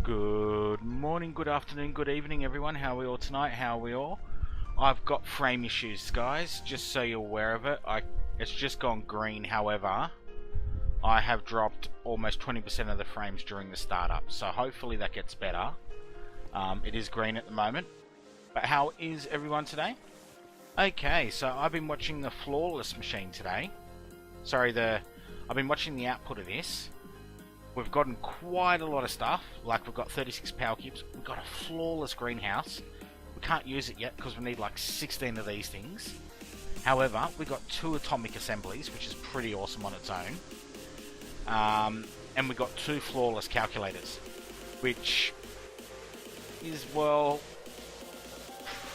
Good morning, good afternoon, good evening everyone. How are we all tonight? How are we all? I've got frame issues, guys, just so you're aware of it. It's just gone green, however, I have dropped almost 20% of the frames during the startup, so hopefully that gets better. It is green at the moment, but how is everyone today? Okay, so I've been watching the Flawless machine today. I've been watching the output of this. We've gotten quite a lot of stuff, like we've got 36 power cubes, we've got a flawless greenhouse. We can't use it yet because we need like 16 of these things. However, we've got 2 atomic assemblies, which is pretty awesome on its own. And we've got 2 flawless calculators, which is, well,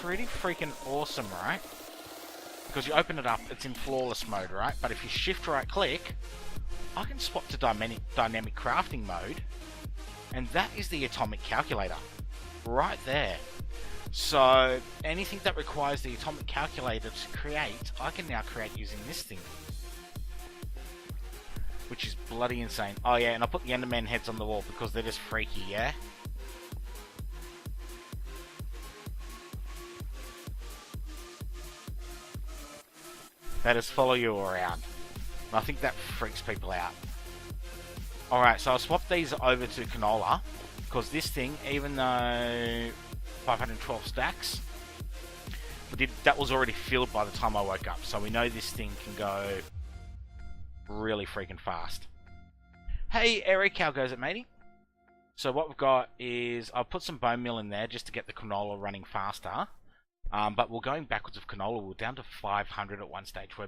pretty freaking awesome, right? Because you open it up, it's in flawless mode, right? But if you shift right click, I can swap to dynamic crafting mode, and that is the atomic calculator right there. So anything that requires the atomic calculator to create, I can now create using this thing, which is bloody insane. Oh yeah, and I put the Enderman heads on the wall because they're just freaky, yeah? They just follow you around. I think that freaks people out. Alright, so I'll swap these over to canola, because this thing, even though 512 stacks, that was already filled by the time I woke up, so we know this thing can go really freaking fast. Hey Eric, how goes it, matey? So what we've got is, I'll put some bone meal in there just to get the canola running faster, but we're going backwards of canola. We're down to 500 at one stage. We're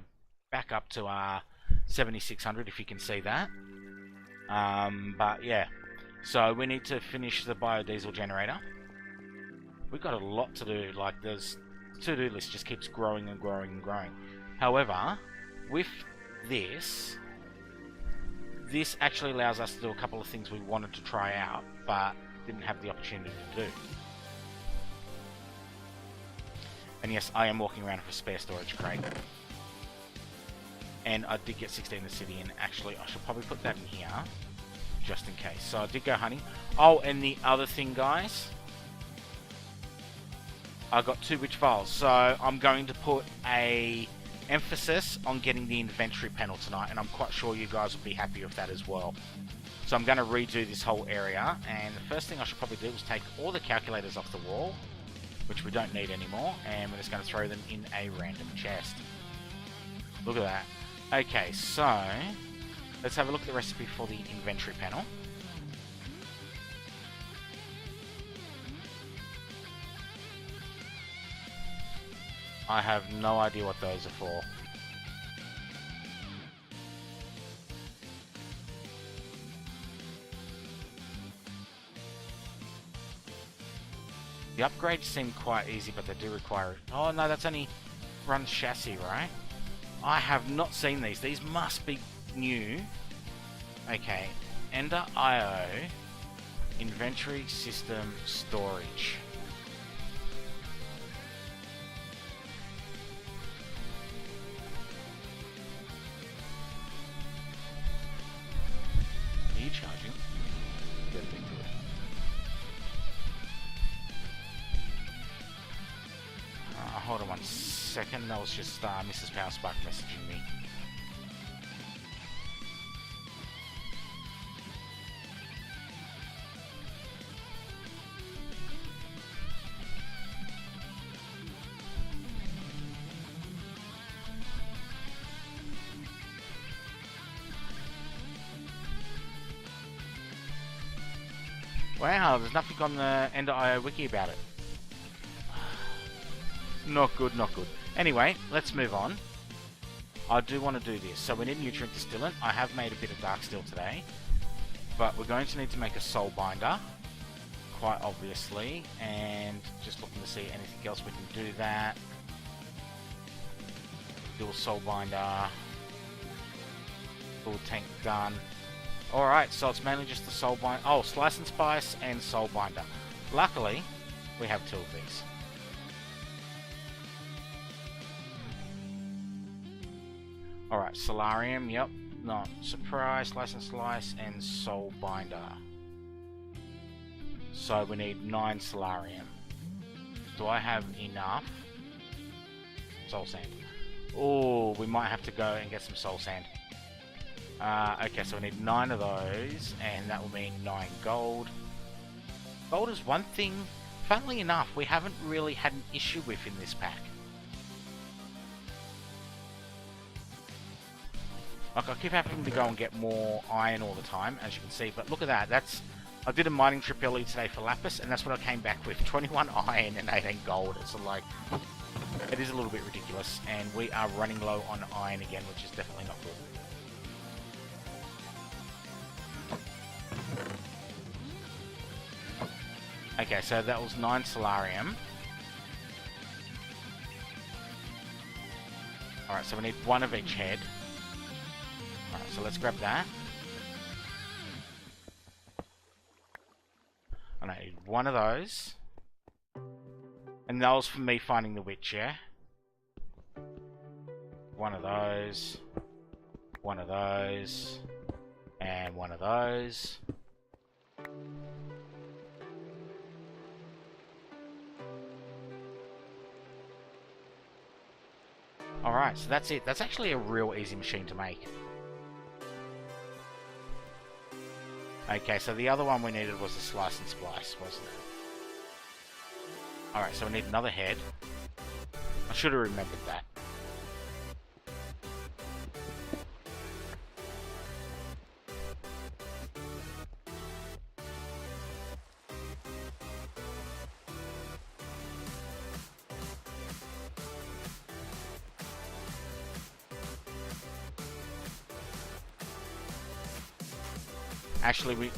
back up to 7600, if you can see that. But yeah, so we need to finish the biodiesel generator. We've got a lot to do. Like, there's to-do list just keeps growing and growing and growing. However, with this actually allows us to do a couple of things we wanted to try out but didn't have the opportunity to do. And yes, I am walking around with a spare storage crate. And I did get 16 obsidian. Actually, I should probably put that in here, just in case. So I did go hunting. Oh, and the other thing, guys, I got 2 witch files. So I'm going to put a emphasis on getting the inventory panel tonight, and I'm quite sure you guys will be happy with that as well. So I'm going to redo this whole area, and the first thing I should probably do is take all the calculators off the wall, which we don't need anymore, and we're just going to throw them in a random chest. Look at that. Okay, so let's have a look at the recipe for the inventory panel. I have no idea what those are for. The upgrades seem quite easy, but they do require it. Oh no, that's only runs chassis, right? I have not seen these. These must be new. Okay, Ender IO, inventory system storage. Are you charging? Good, good. Hold on one second, that was just Mrs. Powerspark messaging me. Wow, there's nothing on the Ender.io wiki about it. Not good, not good. Anyway, let's move on. I do want to do this. So we need nutrient distillant. I have made a bit of dark steel today, but we're going to need to make a soul binder, quite obviously, and just looking to see anything else we can do that. Do a soul binder. Full tank done. Alright, so it's mainly just the soul binder. Oh, slice and spice and soul binder. Luckily, we have 2 of these. Alright, solarium, yep. No, surprise, slice and slice, and soul binder. So we need 9 solarium. Do I have enough soul sand? Oh, we might have to go and get some soul sand. Okay, so we need 9 of those, and that will mean 9 gold. Gold is one thing, funnily enough, we haven't really had an issue with in this pack. Like, I keep having to go and get more iron all the time, as you can see, but look at that, that's... I did a mining trip earlier today for lapis, and that's what I came back with, 21 iron and 18 gold. It's like, it is a little bit ridiculous, and we are running low on iron again, which is definitely not good. Okay, so that was 9 solarium. Alright, so we need 1 of each head. Alright, so let's grab that. And I need 1 of those. And that was for me finding the witch, yeah? 1 of those. 1 of those. And 1 of those. Alright, so that's it. That's actually a real easy machine to make. Okay, so the other one we needed was the slice and splice, wasn't it? Alright, so we need another head. I should have remembered that. Actually,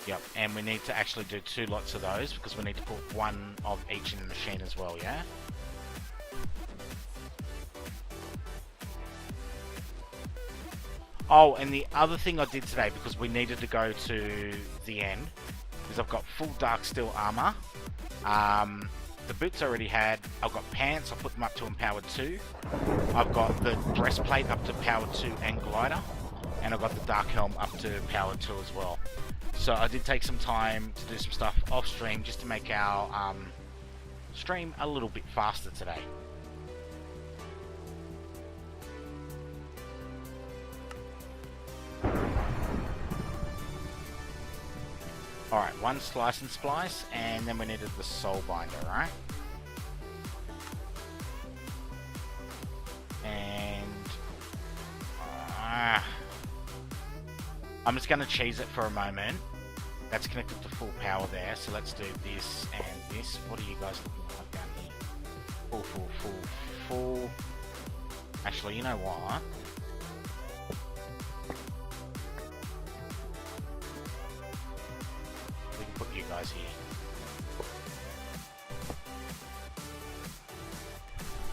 Yep, and we need to actually do 2 lots of those because we need to put 1 of each in the machine as well, yeah? Oh, and the other thing I did today, because we needed to go to the end, is I've got full dark steel armor. The boots I already had. I've got pants, I put them up to empowered 2. I've got the breastplate up to power 2 and glider. And I've got the dark helm up to power 2 as well. So I did take some time to do some stuff off stream just to make our stream a little bit faster today. Alright, 1 slice and splice, and then we needed the soul binder, right? And... I'm just going to cheese it for a moment. That's connected to full power there, so let's do this and this. What are you guys looking like down here? Full. Actually, you know what? We can put you guys here.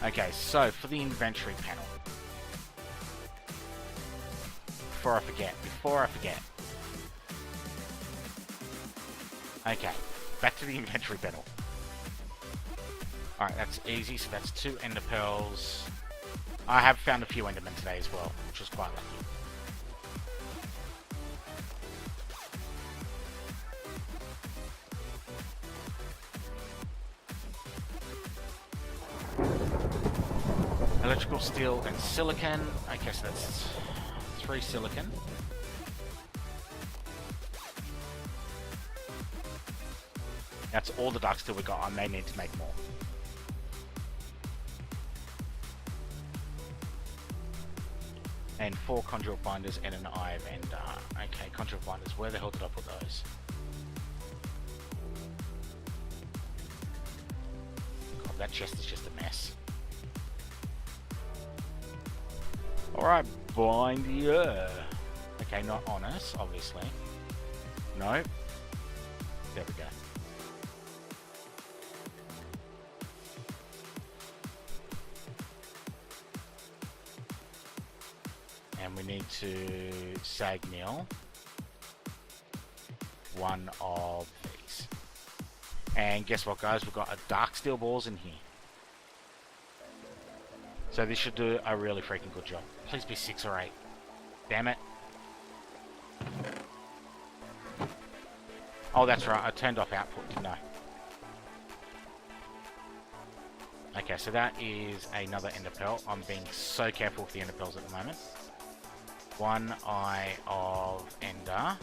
Okay, so for the inventory panel. Before I forget. Okay, back to the inventory panel. Alright, that's easy, so that's 2 ender pearls. I have found a few endermen today as well, which was quite lucky. Electrical steel and silicon. Okay, so that's 3 silicon. That's all the dark steel we got. I may need to make more. And 4 conduit binders and an eye of ender. Okay, conduit binders. Where the hell did I put those? God, that chest is just a mess. Alright, binder. Okay, not on us, obviously. No. There we go. And we need to sag mill 1 of these. And guess what, guys? We've got a dark steel balls in here. So this should do a really freaking good job. Please be 6 or 8. Damn it. Oh, that's right. I turned off output, didn't I? Okay, so that is another ender pearl. I'm being so careful with the ender pearls at the moment. One eye of ender.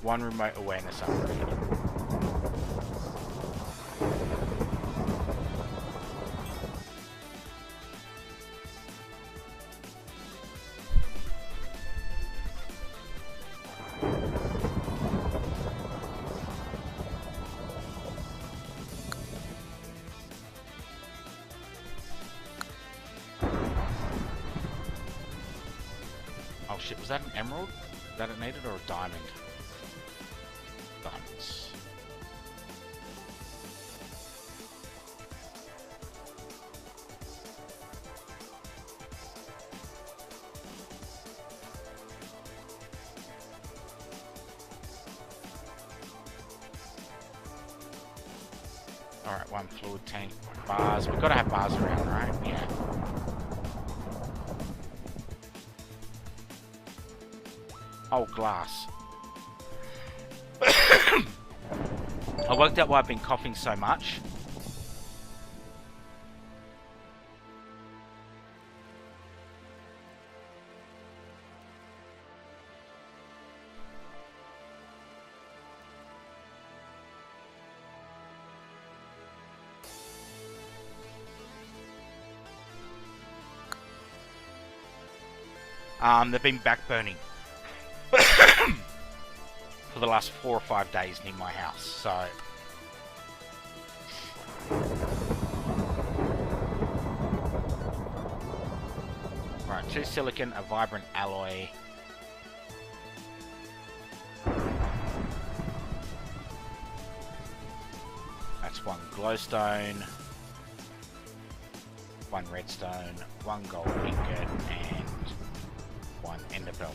One remote awareness upgrade. Oh shit, was that an emerald that it needed or a diamond? Diamonds. Alright, one fluid tank. Bars. We've got to have bars around, right? Yeah. Oh, glass. I worked out why I've been coughing so much. They've been back burning for the last 4 or 5 days near my house, so right, 2 silicon, a vibrant alloy. That's 1 glowstone, 1 redstone, 1 gold ingot, and 1 ender pearl.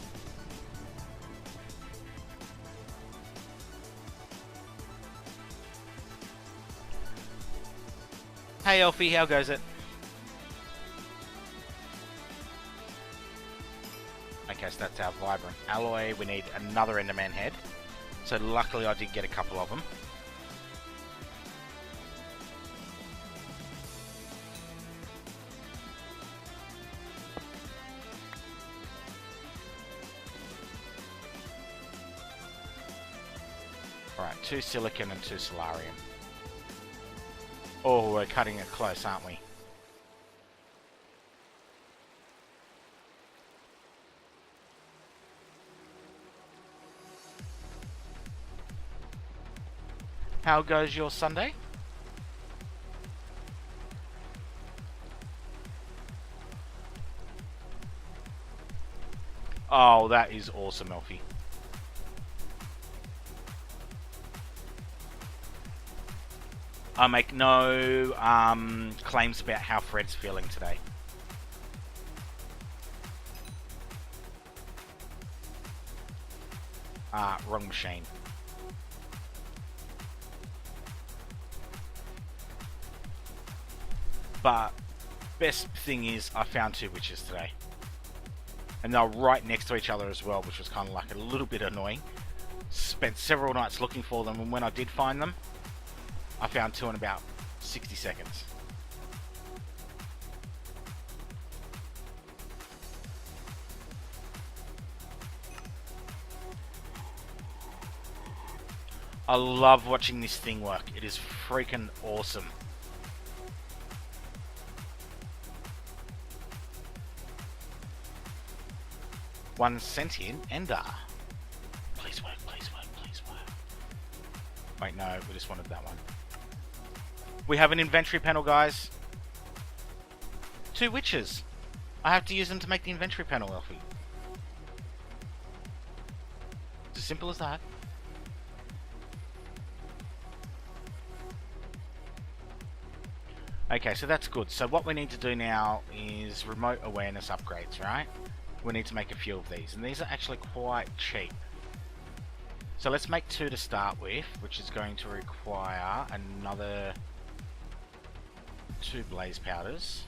Hey Elfie, how goes it? Okay, so that's our vibrant alloy. We need another Enderman head. So luckily I did get a couple of them. Alright, 2 silicon and 2 solarium. Oh, we're cutting it close, aren't we? How goes your Sunday? Oh, that is awesome, Elfie. I make no claims about how Fred's feeling today. Wrong machine. But best thing is I found 2 witches today. And they were right next to each other as well, which was kind of like a little bit annoying. Spent several nights looking for them, and when I did find them, I found 2 in about 60 seconds. I love watching this thing work. It is freaking awesome. One sentient ender. Please work, please work, please work. Wait, no, we just wanted that one. We have an inventory panel, guys. 2 witches. I have to use them to make the inventory panel, Elfie. It's as simple as that. Okay, so that's good. So what we need to do now is remote awareness upgrades, right? We need to make a few of these, and these are actually quite cheap. So let's make 2 to start with, which is going to require another 2 blaze powders.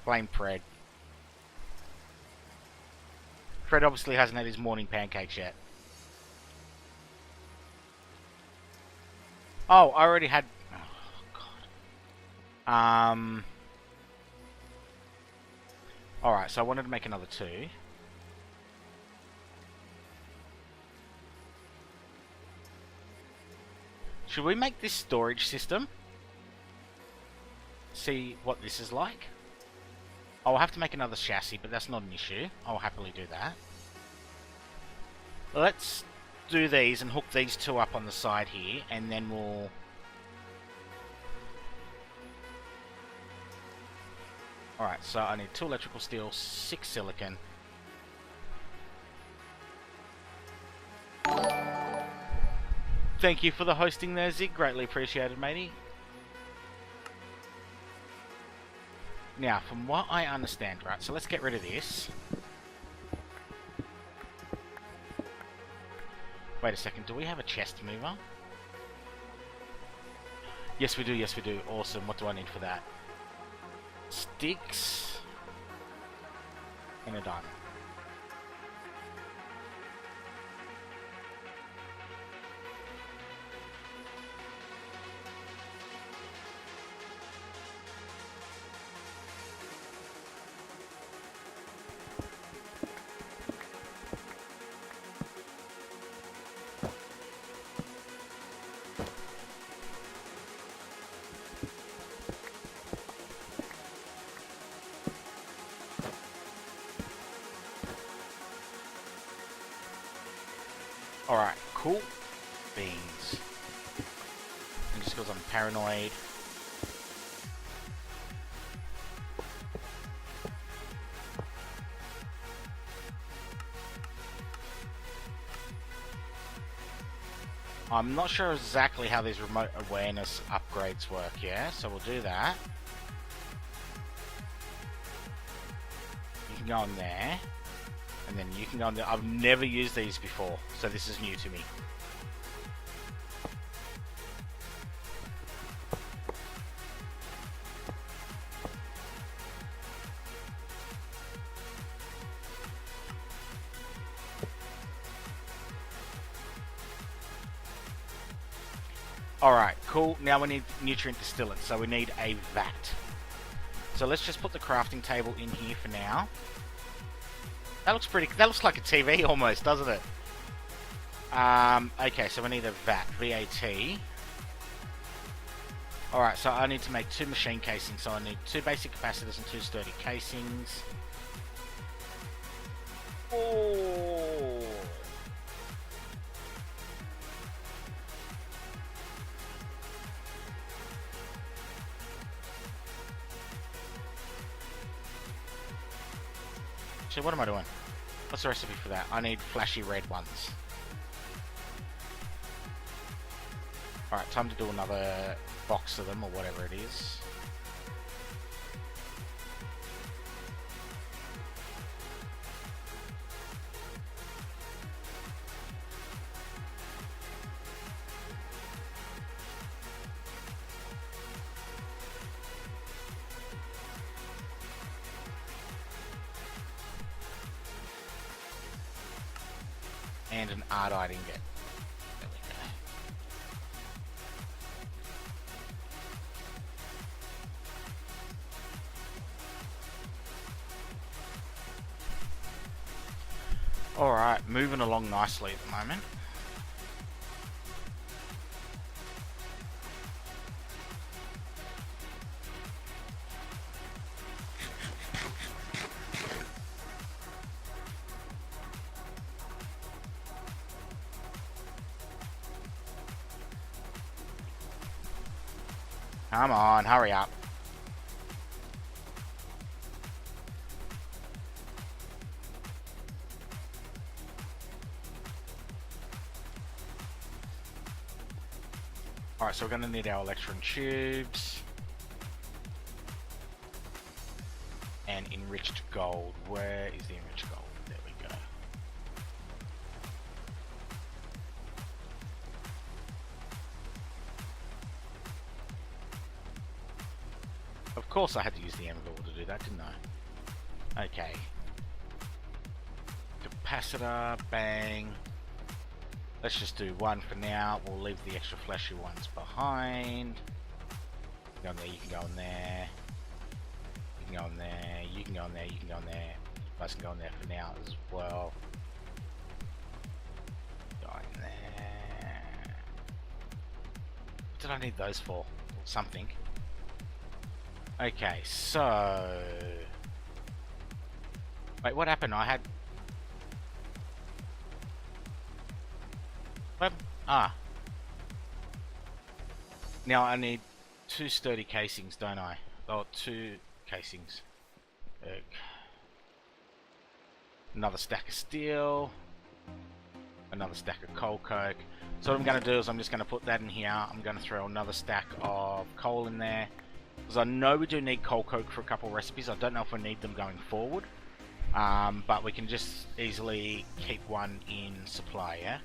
Blame Fred. Fred obviously hasn't had his morning pancakes yet. Oh, I already had... Oh, God. Alright, so I wanted to make another 2. Should we make this storage system? See what this is like? I'll have to make another chassis, but that's not an issue. I'll happily do that. Let's do these and hook these 2 up on the side here, and then we'll... Alright, so I need 2 electrical steel, 6 silicon. Thank you for the hosting there, Zig. Greatly appreciated, matey. Now, from what I understand, right, so let's get rid of this. Wait a second, do we have a chest mover? Yes, we do, yes, we do. Awesome. What do I need for that? Sticks. And a diamond. Alright, cool. Beans. And just because I'm paranoid. I'm not sure exactly how these remote awareness upgrades work, yeah? So we'll do that. You can go in there. And then you can go on there. I've never used these before, so this is new to me. Alright, cool. Now we need nutrient distillate, so we need a vat. So let's just put the crafting table in here for now. That looks pretty... That looks like a TV almost, doesn't it? Okay, so we need a VAT. V-A-T. Alright, so I need to make 2 machine casings. So I need 2 basic capacitors and 2 sturdy casings. Oh! So what am I doing? What's the recipe for that? I need flashy red ones. Alright, time to do another box of them, or whatever it is. And an ardite ingot. There we go. Alright, moving along nicely at the moment. Come on, hurry up. Alright, so we're going to need our electron tubes. And enriched gold. Where is the enriched gold? There we go. Of course I had to use the anvil to do that, didn't I? Okay. Capacitor, bang. Let's just do one for now. We'll leave the extra flashy ones behind. Go in there, you can go in there. You can go in there, you can go in there, you can go in there. You guys can go in there for now as well. Go in there. What did I need those for? Something. Okay, so... Wait, what happened? I had... What? Ah. Now I need 2 sturdy casings, don't I? Oh, 2 casings. Another stack of steel. Another stack of coal coke. So what I'm going to do is I'm just going to put that in here. I'm going to throw another stack of coal in there. Because I know we do need coal coke for a couple of recipes. I don't know if we need them going forward. But we can just easily keep one in supply, yeah?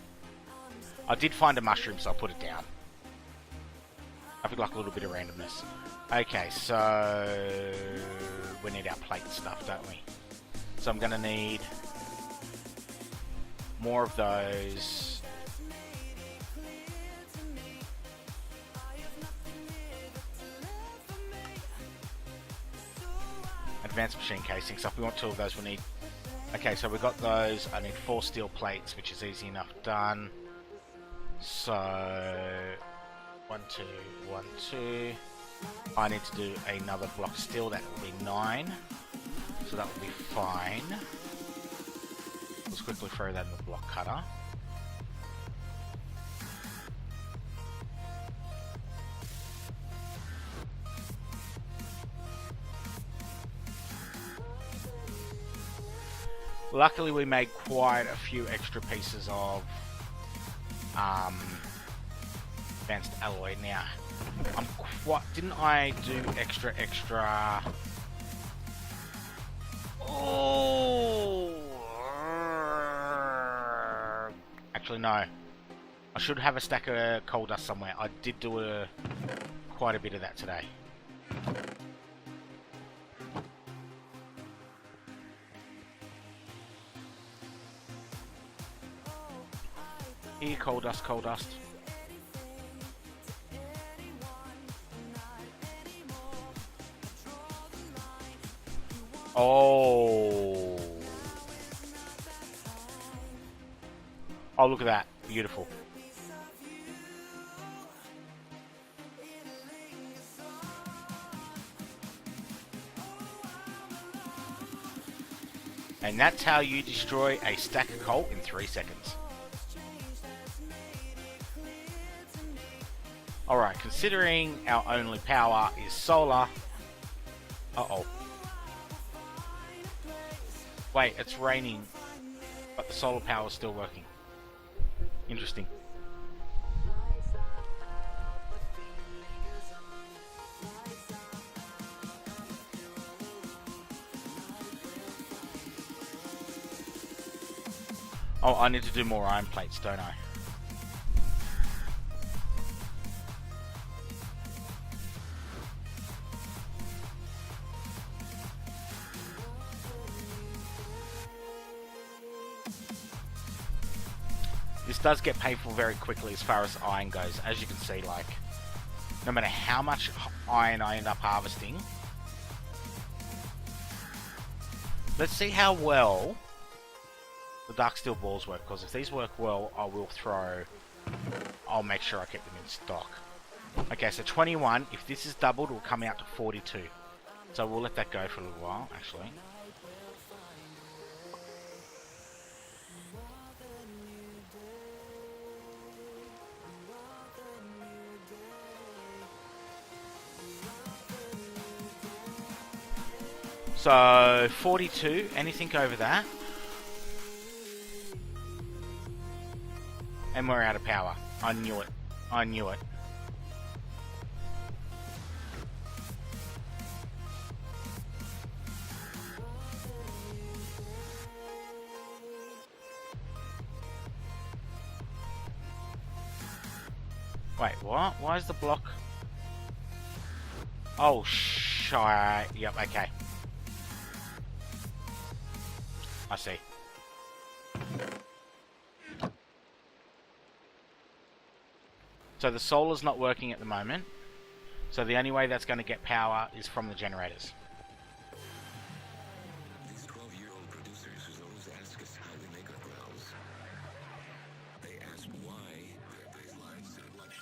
I did find a mushroom, so I'll put it down. I feel like a little bit of randomness. Okay, so... we need our plate stuff, don't we? So I'm going to need... more of those. Advanced machine casing, so if we want 2 of those we need... Okay, so we've got those. I need 4 steel plates, which is easy enough done. So... 1, 2, 1, 2. I need to do another block of steel, that will be 9. So that will be fine. Let's quickly throw that in the block cutter. Luckily we made quite a few extra pieces of advanced alloy. Now, I'm quite... didn't I do extra... Oh! Actually, no. I should have a stack of coal dust somewhere. I did do quite a bit of that today. Here, coal dust, coal dust. Oh. Oh, look at that. Beautiful. And that's how you destroy a stack of coal in 3 seconds. Alright, considering our only power is solar... Uh-oh. Wait, it's raining, but the solar power is still working. Interesting. Oh, I need to do more iron plates, don't I? This does get painful very quickly as far as iron goes. As you can see, like, no matter how much iron I end up harvesting. Let's see how well the dark steel balls work, because if these work well, I'll make sure I keep them in stock. Okay, so 21, if this is doubled, it will come out to 42. So we'll let that go for a little while, actually. So 42, anything over that, and we're out of power. I knew it. I knew it. Wait, what? Why is the block... Oh, shh. try... Yep, okay. I see. So the solar's not working at the moment. So the only way that's going to get power is from the generators. These 12-year-old producers always ask us how we make our grounds. They ask why their days lives are much.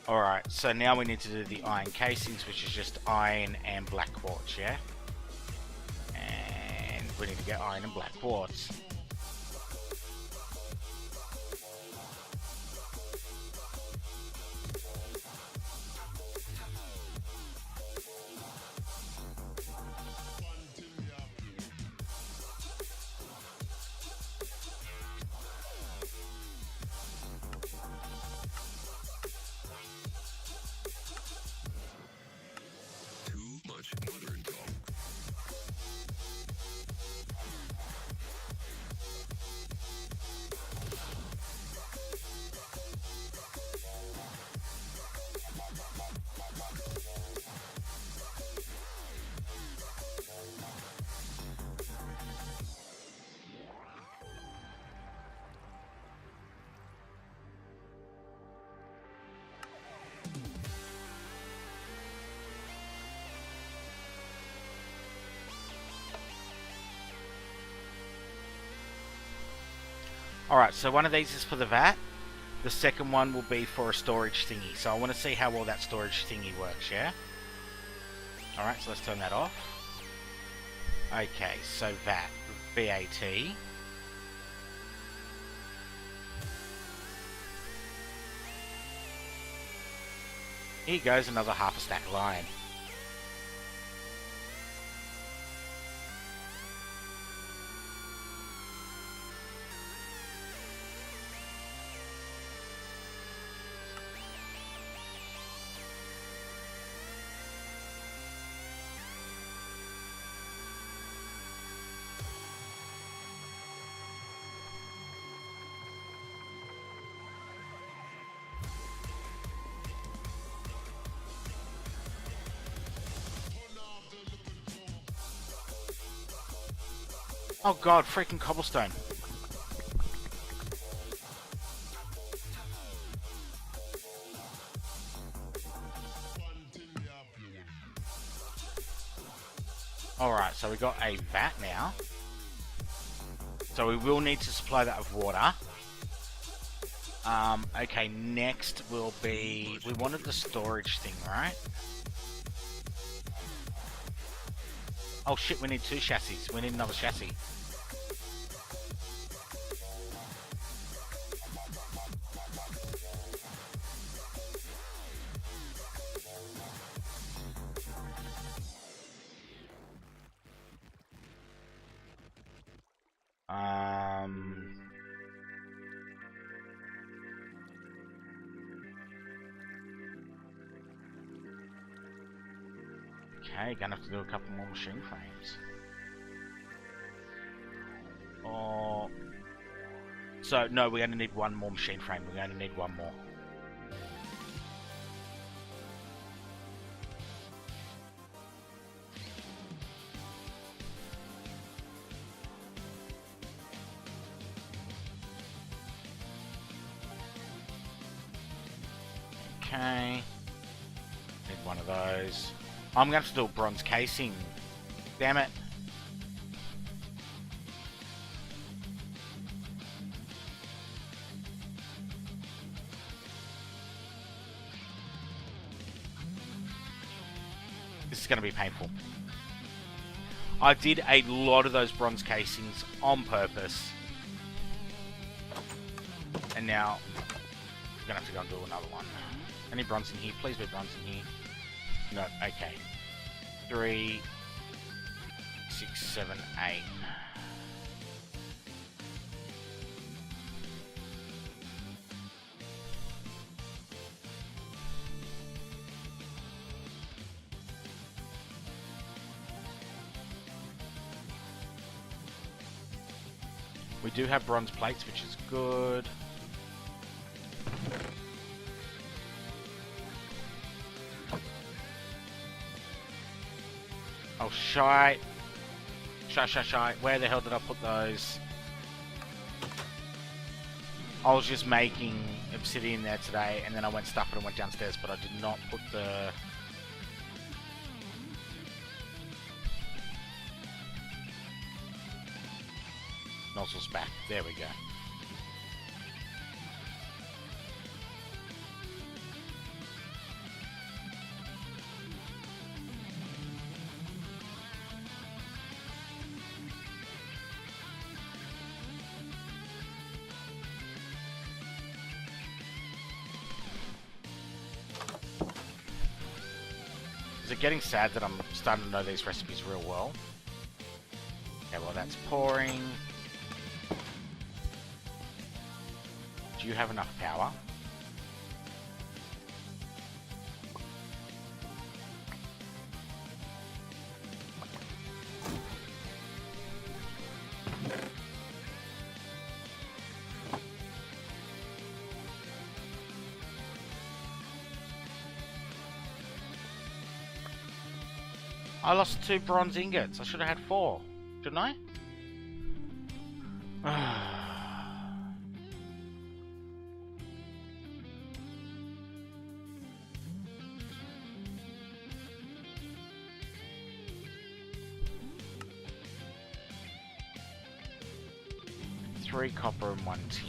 Alright, so now we need to do the iron casings, which is just iron and black quartz, yeah? And we need to get iron and black quartz. Alright, so one of these is for the vat. The second one will be for a storage thingy. So I want to see how well that storage thingy works, yeah? Alright, so let's turn that off. Okay, so vat. VAT. Here goes another half a stack of iron. Oh god, freaking cobblestone. Alright, so we got a vat now. So we will need to supply that with water. Okay, next will be... We wanted the storage thing, right? Oh shit, we need 2 chassis. We need another chassis. Okay, gonna have to do a couple more machine frames. Oh, so no, we're gonna need one more machine frame. We're gonna need one more. Okay, need one of those. I'm gonna have to do a bronze casing. Damn it. This is gonna be painful. I did a lot of those bronze casings on purpose. And now we're gonna have to go and do another one. Any bronze in here? Please be bronze in here. No, okay. 3, 6, 7, 8. We do have bronze plates, which is good. Oh, shite. Shite. Where the hell did I put those? I was just making obsidian there today, and then I went stuff it and went downstairs, but I did not put the... nozzles back. There we go. Is it getting sad that I'm starting to know these recipes real well? Okay, well that's pouring. Do you have enough power? I lost 2 bronze ingots. I should have had 4. Shouldn't I? Three copper and 1 tin.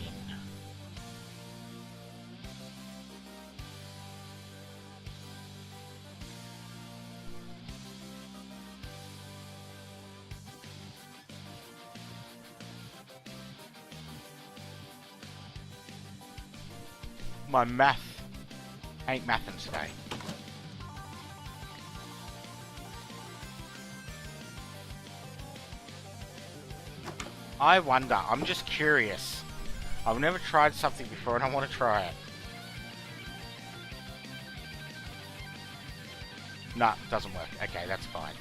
My math ain't mathin' today. I wonder, I'm just curious. I've never tried something before and I want to try it. Nah, doesn't work. Okay, that's fine.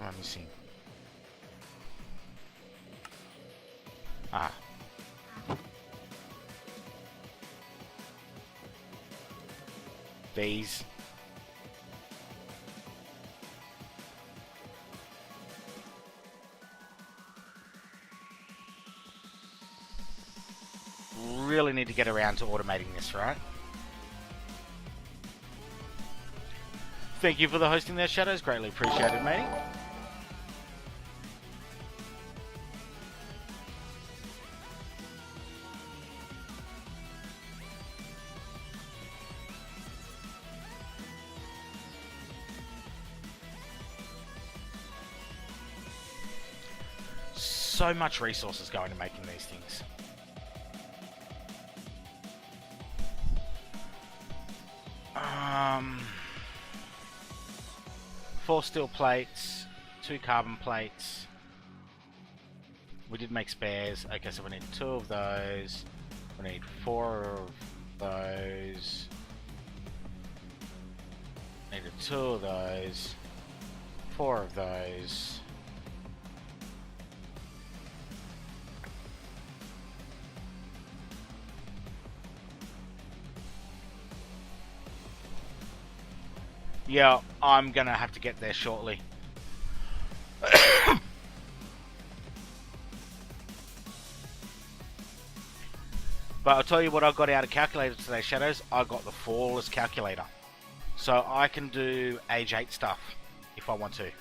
Let me see. Ah. These. Really need to get around to automating this, right? Thank you for the hosting there, Shadows. Greatly appreciated, matey. So much resources going to making these things. Four steel plates, 2 carbon plates. We did make spares. Okay, so we need 2 of those. We need 4 of those. Needed 2 of those. 4 of those. Yeah, I'm gonna have to get there shortly. But I'll tell you what I got out of calculator today, Shadows. I got the flawless calculator. So I can do age 8 stuff if I want to.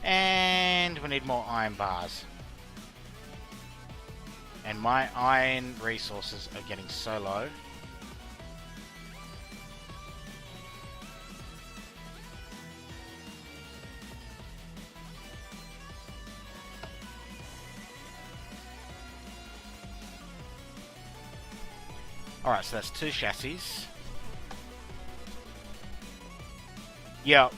And we need more iron bars. And my iron resources are getting so low. Alright, so that's 2 chassis. Yep.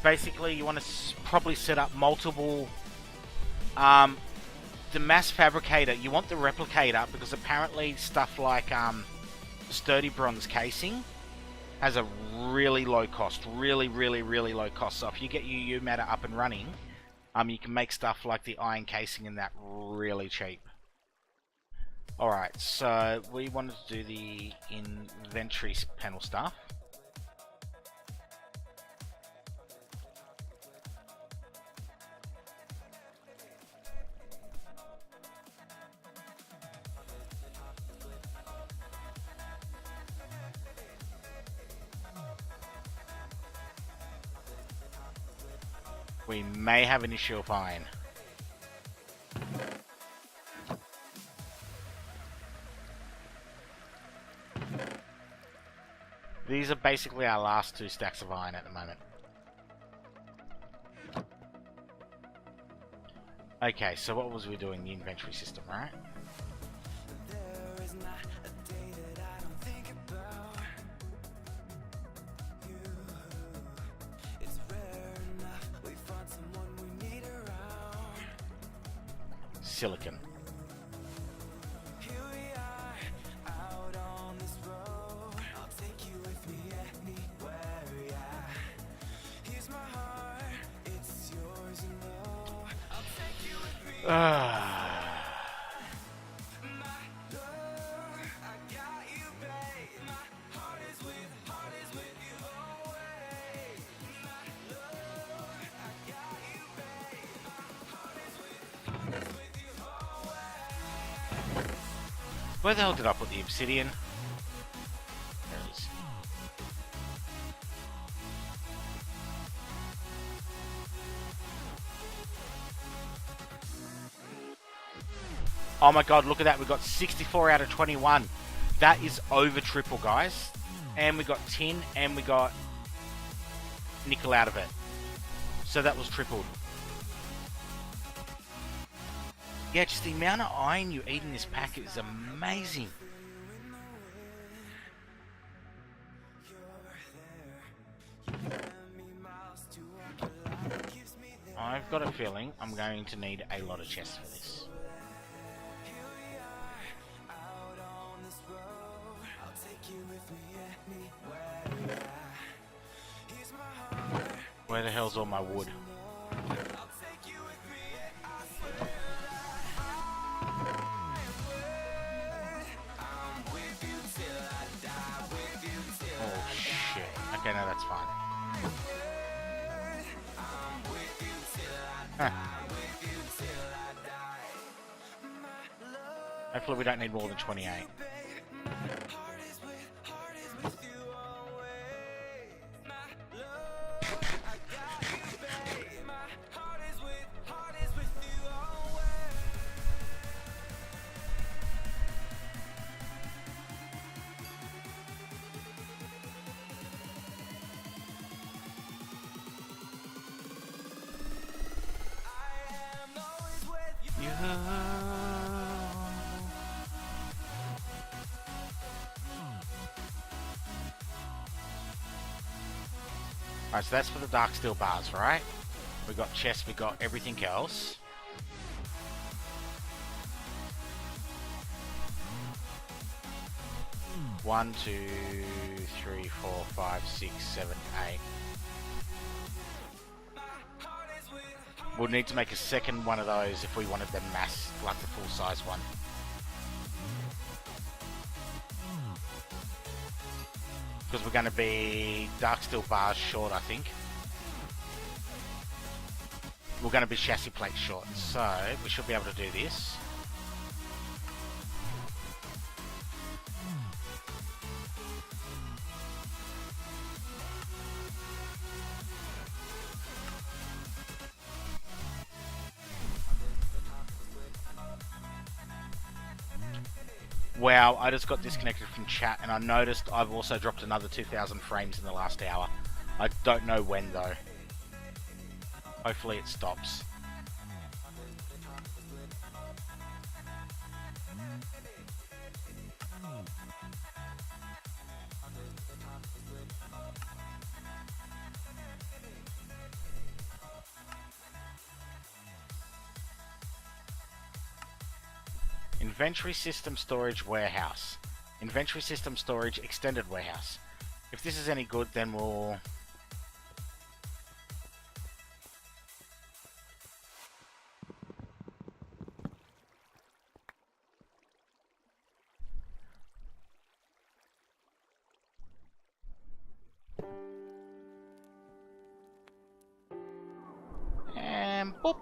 Basically, you want to probably set up multiple... the mass fabricator, you want the replicator, because apparently stuff like sturdy bronze casing has a really low cost. Really low cost. So if you get your matter up and running, you can make stuff like the iron casing and that really cheap. Alright, so we wanted to do the inventory panel stuff. We may have an issue of iron. These are basically our last 2 stacks of iron at the moment. Okay, so what was we doing? The inventory system, right? Silicon. Where the hell did I put the obsidian? There it is. Oh my god, look at that. We got 64 out of 21. That is over triple, guys. And we got tin and we got nickel out of it. So that was tripled. Yeah, just the amount of iron you eat in this pack is amazing. I've got a feeling I'm going to need a lot of chests for this. Where the hell's all my wood? Okay, no, that's fine. Huh. Hopefully we don't need more than 28. Alright, so that's for the dark steel bars, right? We got chests, we got everything else. One, 2, 3, 4, 5, 6, 7, 8. We'll need to make a second one of those if we wanted the mass, like the full size one. Because we're going to be dark steel bars short, I think. We're going to be chassis plates short, so we should be able to do this. Wow, I just got disconnected from chat and I noticed I've also dropped another 2,000 frames in the last hour. I don't know when though. Hopefully it stops. Inventory system storage warehouse. Inventory system storage extended warehouse. If this is any good, then we'll... And boop.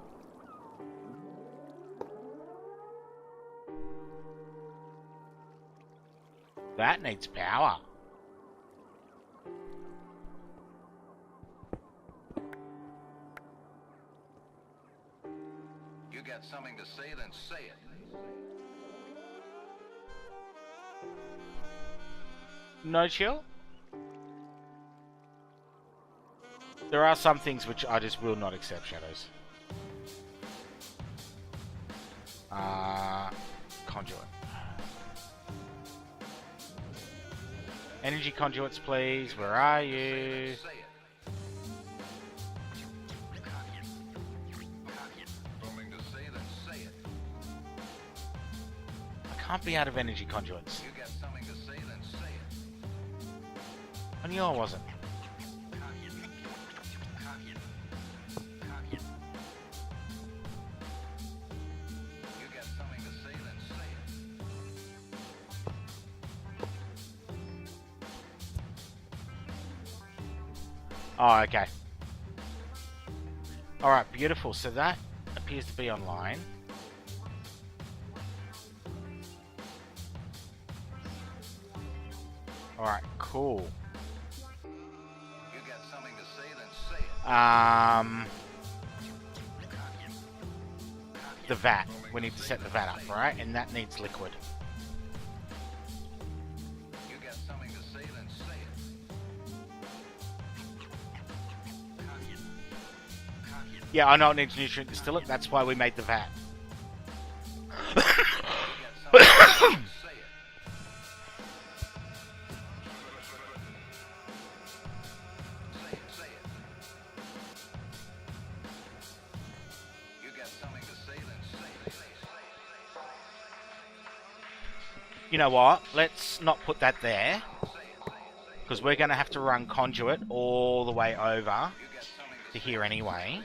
That needs power. You got something to say, then say it. No chill? There are some things which I just will not accept, Shadows. Conduit. Energy conduits, please. Where are you? I can't be out of energy conduits. You got something to say, then say it. I knew I wasn't. You got something to say, then say it. Oh, okay. Alright, beautiful. So that appears to be online. Alright, cool. You got something to say, then say it. The vat. We need to set the vat up, right? And that needs liquid. You got something to say, then say it. Yeah, I know it needs nutrient distillant. That's why we made the vat. You got something to say, then say it. Say it, say it. You got something to say, then say it. You know what? Let's not put that there. Because we're going to have to run conduit all the way over to here anyway.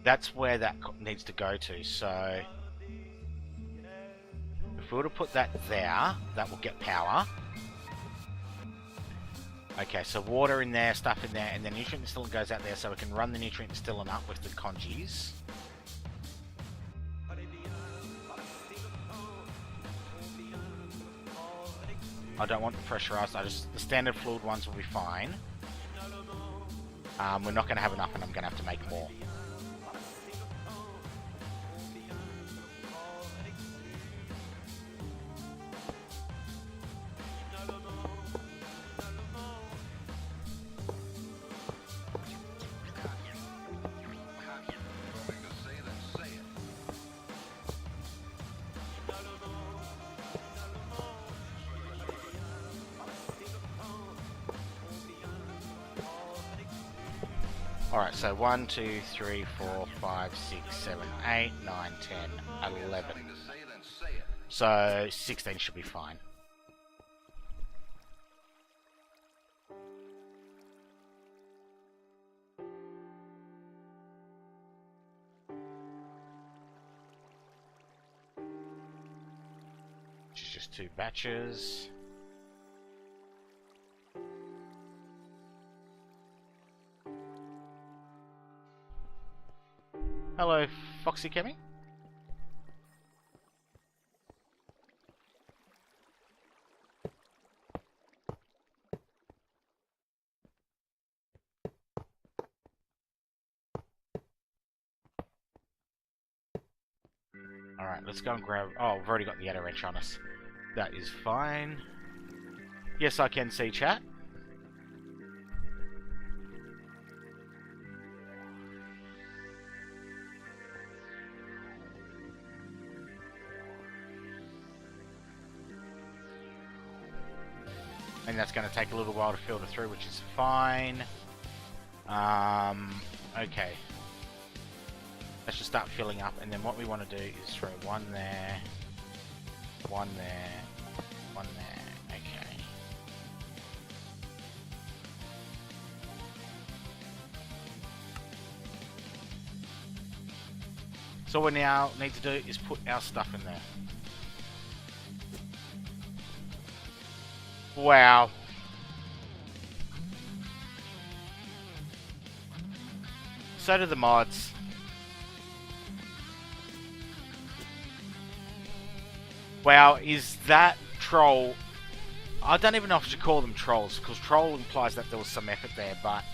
That's where that needs to go to. So if we were to put that there, that will get power. Okay, so water in there, stuff in there, and then nutrient distillant goes out there so we can run the nutrient distillant up with the congees. I don't want the pressurized, the standard fluid ones will be fine. We're not going to have enough and I'm going to have to make more. Alright, so 1, 2, 3, 4, 5, 6, 7, 8, 9, 10, 11. So 16 should be fine. Which is just 2 batches. Hello, Foxy Kemi. Alright, let's go and grab... Oh, we've already got the Yetta wrench on us. That is fine. Yes, I can see chat. And that's going to take a little while to filter through, which is fine. Okay. Let's just start filling up, and then what we want to do is throw one there, one there, one there. Okay. So what we now need to do is put our stuff in there. Wow. So do the mods. Wow, is that troll... I don't even know if I should call them trolls, because troll implies that there was some effort there, but...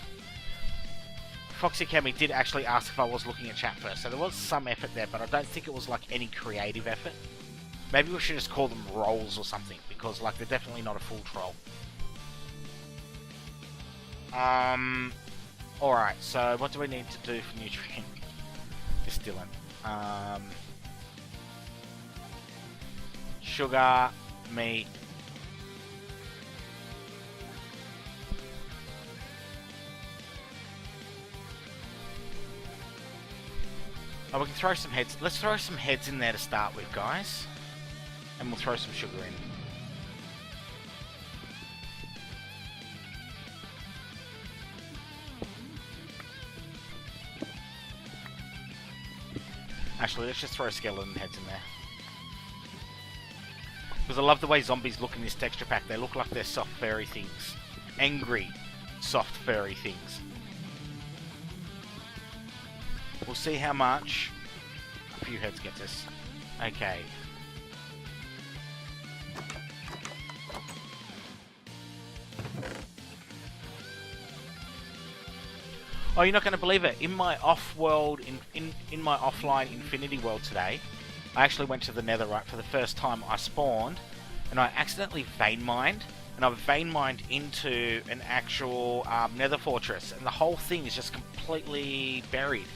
Foxy Kemi did actually ask if I was looking at chat first, so there was some effort there, but I don't think it was like any creative effort. Maybe we should just call them rolls or something, because like they're definitely not a full troll. Alright, so what do we need to do for nutrient distillant? Sugar, meat. Oh, we can throw some heads. Let's throw some heads in there to start with, guys. And we'll throw some sugar in. Actually, let's just throw skeleton heads in there. Because I love the way zombies look in this texture pack. They look like they're soft furry things. Angry, soft furry things. We'll see how much a few heads gets us. Okay. Oh, you're not going to believe it. In my off-world, in my offline Infinity World today, I actually went to the Netherite for the first time. I spawned, and I accidentally vein mined, and I vein mined into an actual Nether fortress, and the whole thing is just completely buried.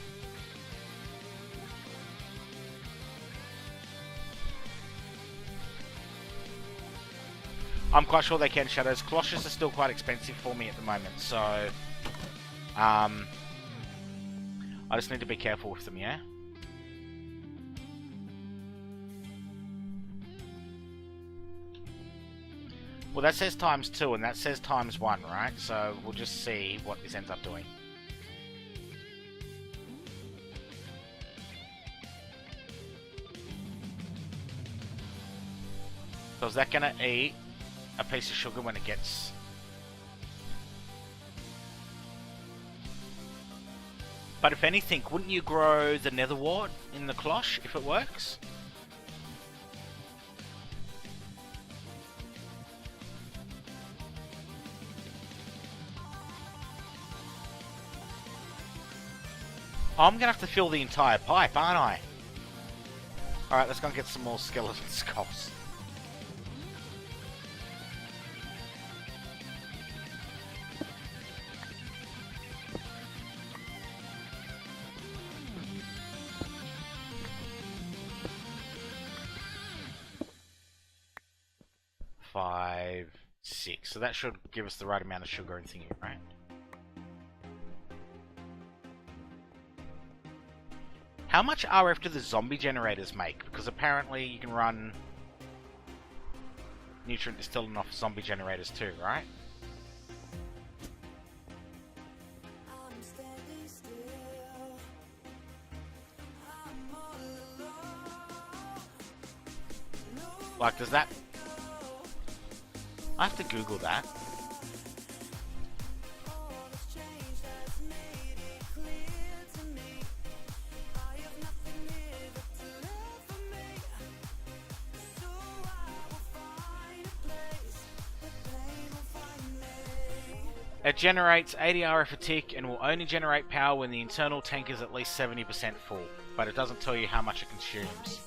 I'm quite sure they can shadows. Colossus are still quite expensive for me at the moment, so I just need to be careful with them, yeah? Well, that says ×2 and that says ×1, right? So we'll just see what this ends up doing. So is that going to eat a piece of sugar when it gets... But if anything, wouldn't you grow the nether wart in the cloche if it works? I'm gonna have to fill the entire pipe, aren't I? Alright, let's go and get some more skeleton skulls. Five, 6. So that should give us the right amount of sugar and thingy, right? How much RF do the zombie generators make? Because apparently you can run nutrient distillant off zombie generators too, right? Like, does that... I have to Google that. It generates 80 RF a tick and will only generate power when the internal tank is at least 70% full, but it doesn't tell you how much it consumes.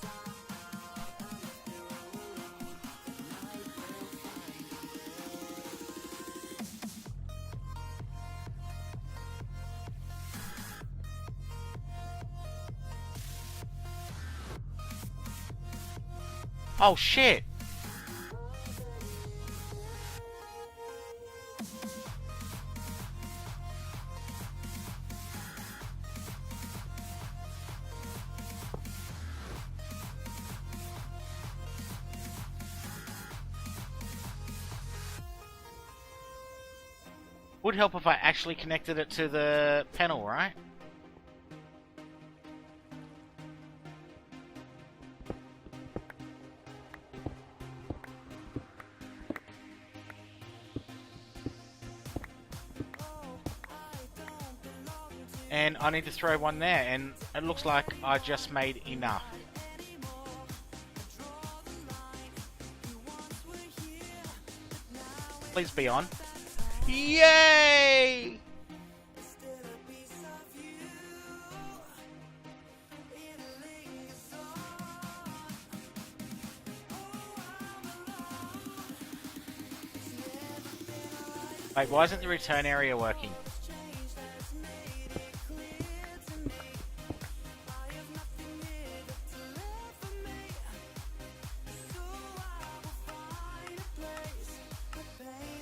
Oh shit! Would help if I actually connected it to the panel, right? And I need to throw one there, and it looks like I just made enough. Please be on. Yay! Wait, why isn't the return area working?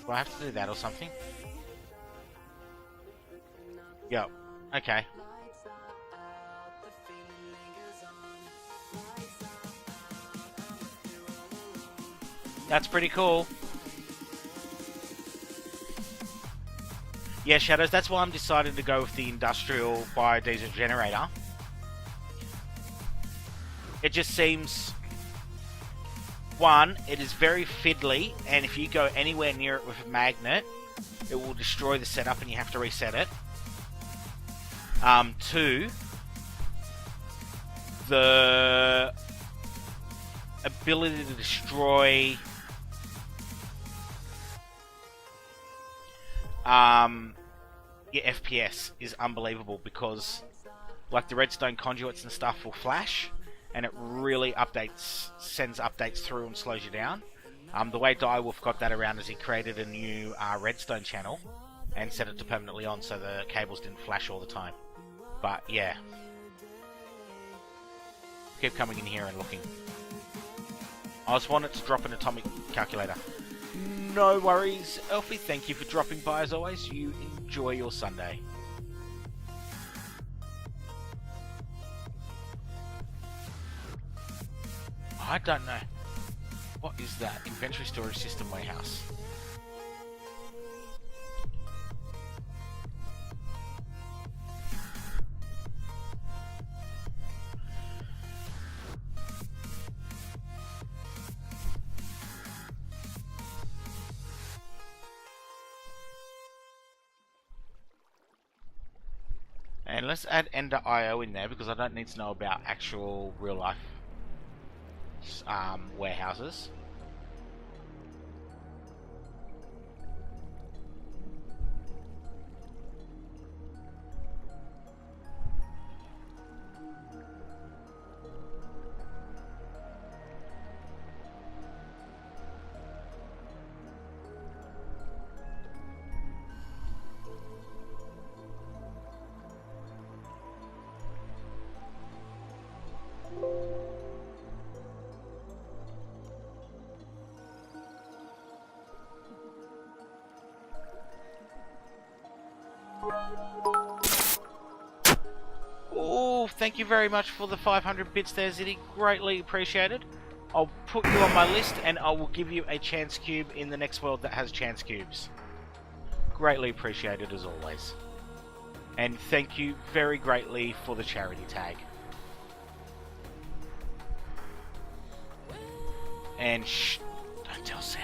Do I have to do that or something? Yep. Okay. That's pretty cool. Yeah, Shadows, that's why I'm decided to go with the industrial biodiesel generator. It just seems... One, it is very fiddly, and if you go anywhere near it with a magnet, it will destroy the setup and you have to reset it. Two, the ability to destroy your FPS is unbelievable, because like the redstone conduits and stuff will flash, and it really sends updates through and slows you down. The way Direwolf got that around is he created a new redstone channel and set it to permanently on so the cables didn't flash all the time. But yeah, keep coming in here and looking. I just wanted to drop an atomic calculator. No worries, Elfie, thank you for dropping by as always. You enjoy your Sunday. I don't know. What is that? Inventory storage system warehouse. And let's add Ender IO in there, because I don't need to know about actual real life warehouses. Oh, thank you very much for the 500 bits there, Ziddy. Greatly appreciated. I'll put you on my list, and I will give you a chance cube in the next world that has chance cubes. Greatly appreciated as always. And thank you very greatly for the charity tag. And shh, don't tell Sev.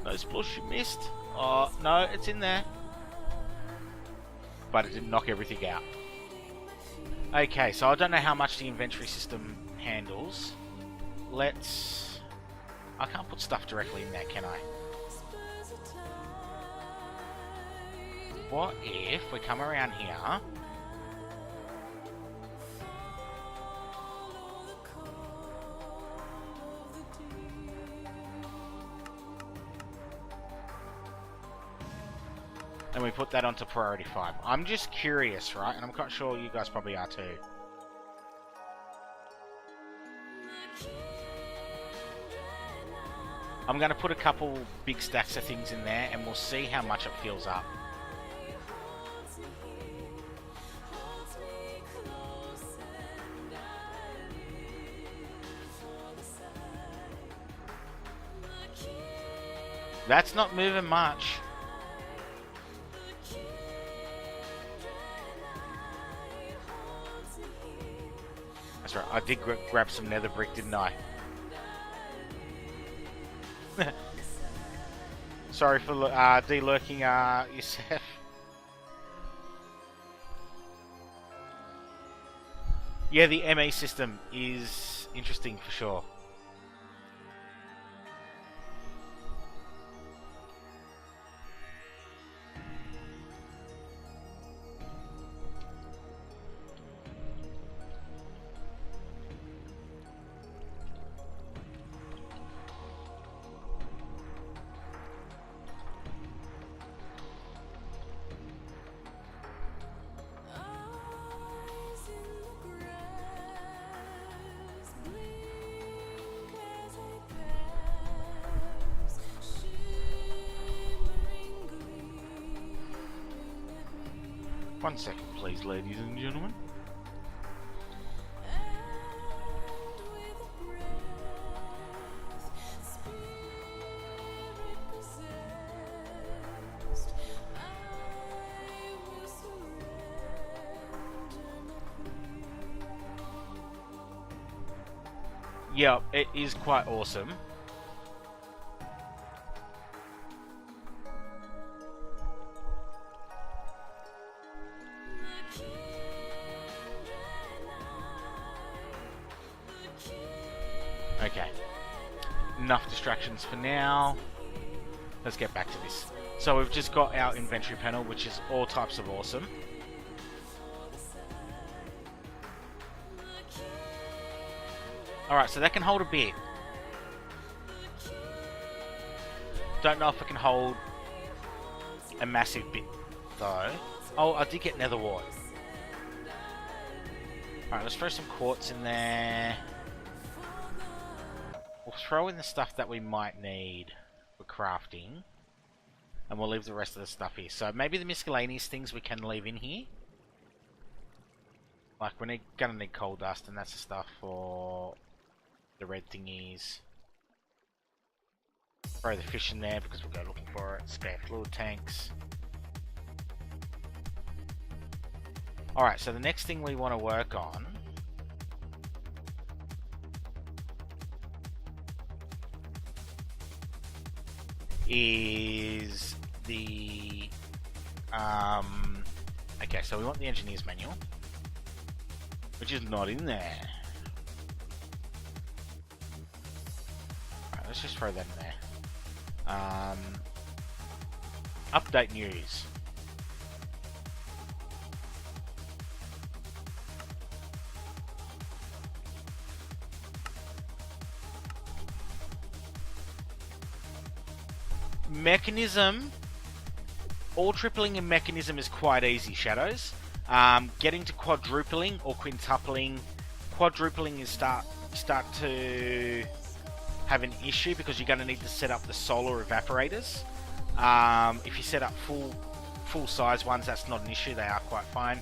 No splush you missed. Oh, no, it's in there. But it didn't knock everything out. Okay, so I don't know how much the inventory system handles. Let's... I can't put stuff directly in there, can I? What if we come around here... and we put that onto priority 5. I'm just curious, right? And I'm quite sure you guys probably are too. I'm going to put a couple big stacks of things in there and we'll see how much it fills up. That's not moving much. That's right, I did grab some nether brick, didn't I? Sorry for de-lurking, Yusef. Yeah, the ME system is interesting for sure. One second, please, ladies and gentlemen. Yeah, it is quite awesome. Okay, enough distractions for now. Let's get back to this. So we've just got our inventory panel, which is all types of awesome. Alright, so that can hold a bit. Don't know if it can hold a massive bit, though. Oh, I did get nether wart. Alright, let's throw some quartz in there. We'll throw in the stuff that we might need for crafting. And we'll leave the rest of the stuff here. So maybe the miscellaneous things we can leave in here. Like we're gonna need coal dust, and that's the stuff for the red thingies. Throw the fish in there because we'll go looking for it. Spare fluid tanks. Alright, so the next thing we want to work on is the okay, so we want the engineer's manual, which is not in there. Alright, let's just throw that in there. Update news. Mechanism, all tripling in mechanism is quite easy, Shadows. Getting to quadrupling or quintupling, quadrupling is start to have an issue because you're going to need to set up the solar evaporators. If you set up full size ones, that's not an issue, they are quite fine.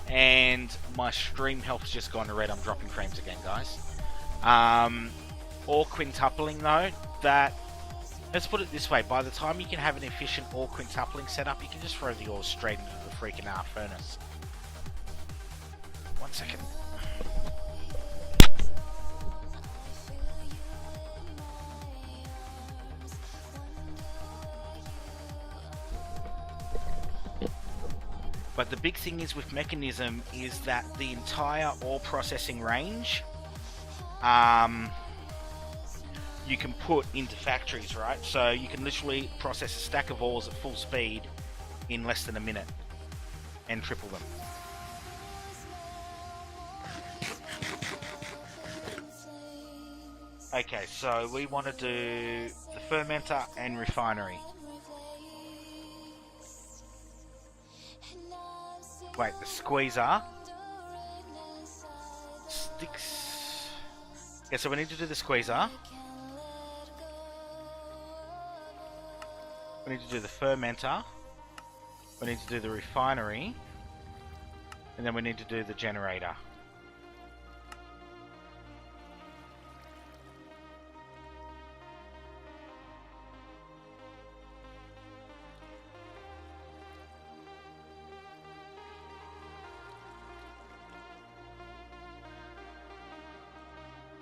And my stream health's just gone to red, I'm dropping frames again, guys. Or quintupling though, that, let's put it this way, by the time you can have an efficient ore quintupling setup, you can just throw the ore straight into the freaking furnace. 1 second. But the big thing is with mechanism is that the entire ore processing range you can put into factories, right? So you can literally process a stack of ores at full speed in less than a minute and triple them. Okay, so we want to do the fermenter and refinery. Wait, the squeezer. Sticks. Yeah, so we need to do the squeezer. We need to do the fermenter. We need to do the refinery. And then we need to do the generator.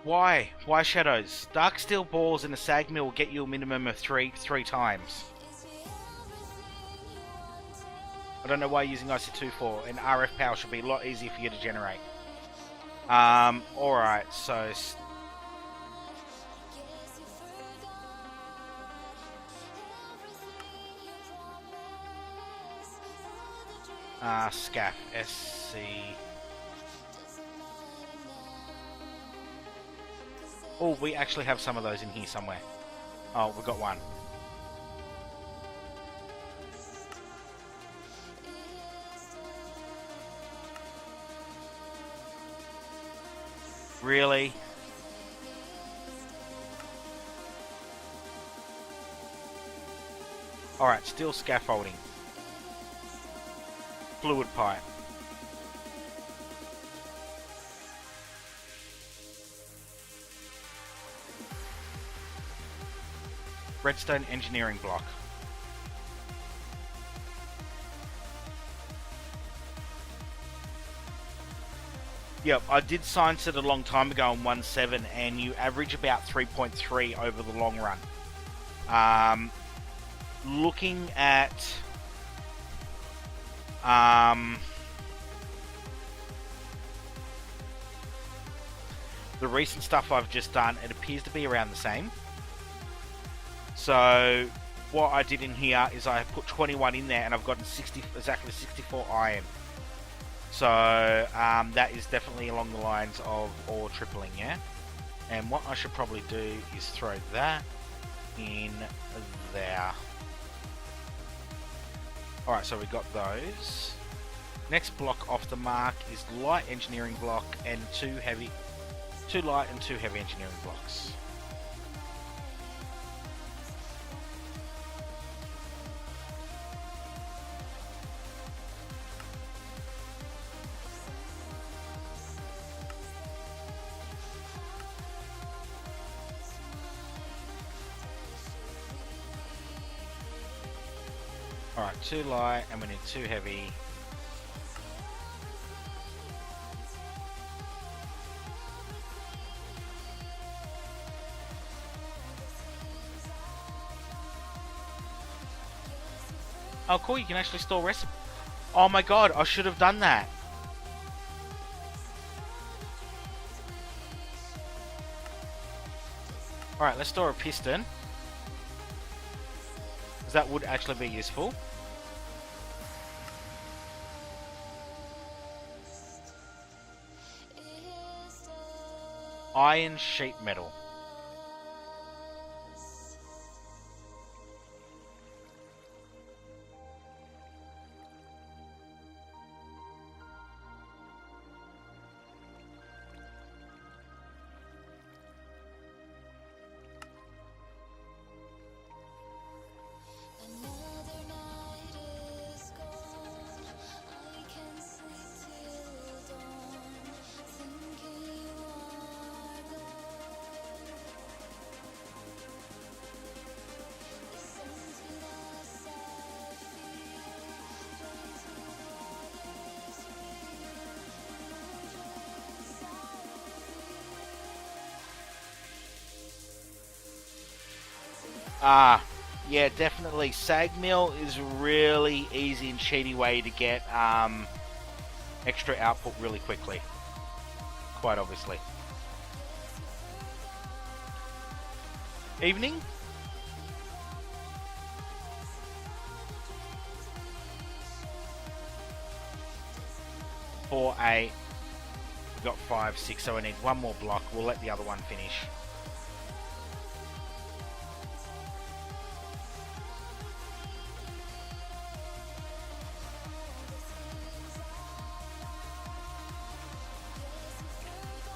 Why? Why shadows? Dark steel balls in a sag mill will get you a minimum of three times. I don't know why using IC2 for, and RF power should be a lot easier for you to generate. Alright, so... SCAF, SC... Oh, we actually have some of those in here somewhere. Oh, we got one. Really? Alright, steel scaffolding. Fluid pipe. Redstone engineering block. Yep, I did science it a long time ago on 1.7, and you average about 3.3 over the long run. Looking at the recent stuff I've just done, it appears to be around the same. So what I did in here is I put 21 in there, and I've gotten exactly 64 iron. So that is definitely along the lines of ore tripling, yeah? And what I should probably do is throw that in there. Alright, so we got those. Next block off the mark is light engineering block and two light and two heavy engineering blocks. Alright, two light and we need two heavy. Oh cool, you can actually store recipes. Oh my god, I should have done that. Alright, let's store a piston, because that would actually be useful. Iron sheet metal. Yeah, definitely. Sag mill is really easy and cheaty way to get extra output really quickly. Quite obviously. Evening? Four, 8. We've got 5, 6, so we need one more block. We'll let the other one finish.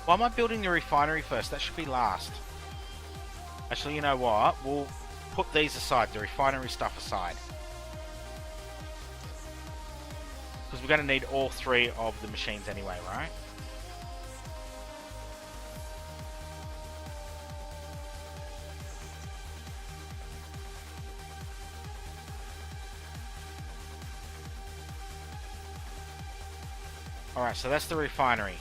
Why am I building the refinery first? That should be last. Actually, you know what? put these aside, the refinery stuff aside. Because we're going to need all 3 of the machines anyway, right? Alright, so that's the refinery.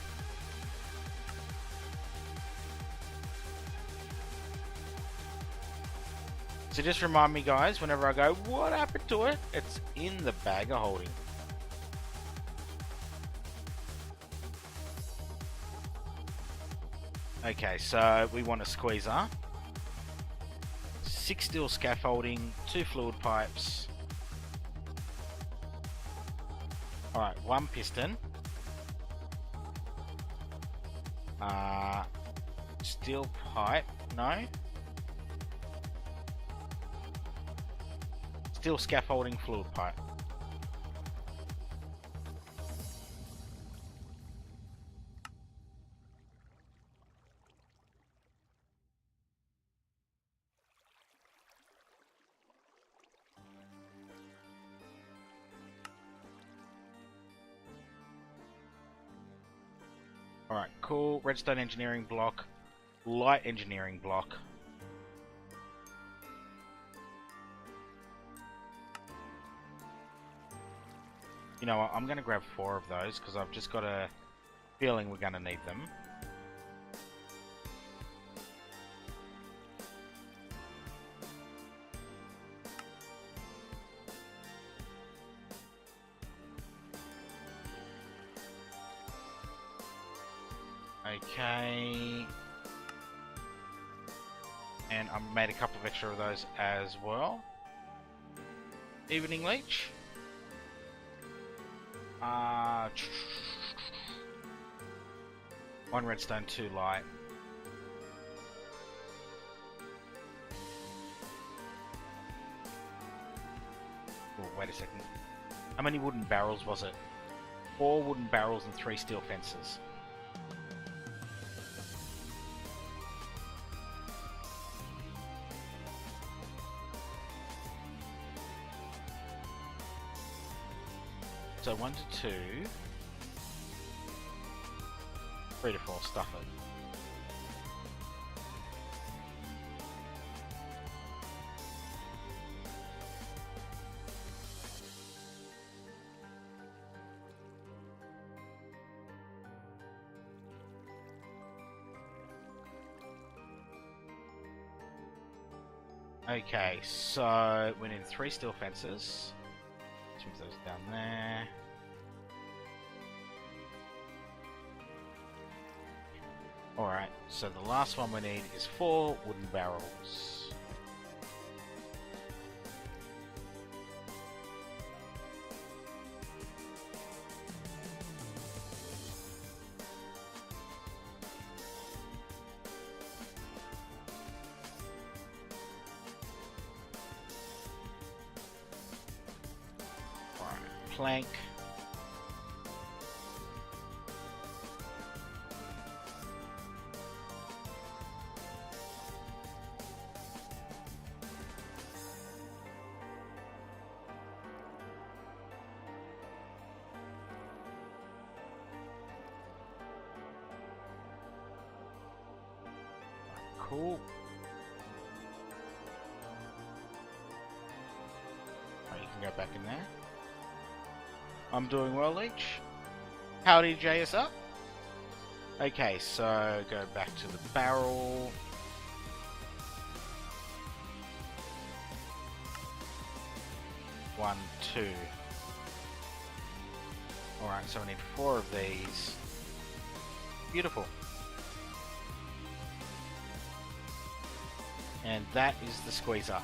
So just remind me, guys, whenever I go, what happened to it? It's in the bag of holding. Okay, so we want a squeezer. 6 steel scaffolding, 2 fluid pipes. Alright, 1 piston. Steel pipe, no. Steel scaffolding, fluid pipe. Alright, cool. Redstone engineering block. Light engineering block. You know what, I'm going to grab 4 of those because I've just got a feeling we're going to need them. Okay. And I made a couple of extra of those as well. Evening leech. 1 redstone, 2 light. Oh, wait a second. How many wooden barrels was it? 4 wooden barrels and 3 steel fences. So 1 to 2, 3 to 4, stuff it. Okay, so we need 3 steel fences. Let's move those down there. Alright, so the last one we need is 4 wooden barrels. Plank. Cool. Oh, you can go back in there. I'm doing well, Leech. Howdy, JSR. Okay, so go back to the barrel. One, 2. Alright, so we need 4 of these. Beautiful. And that is the squeezer.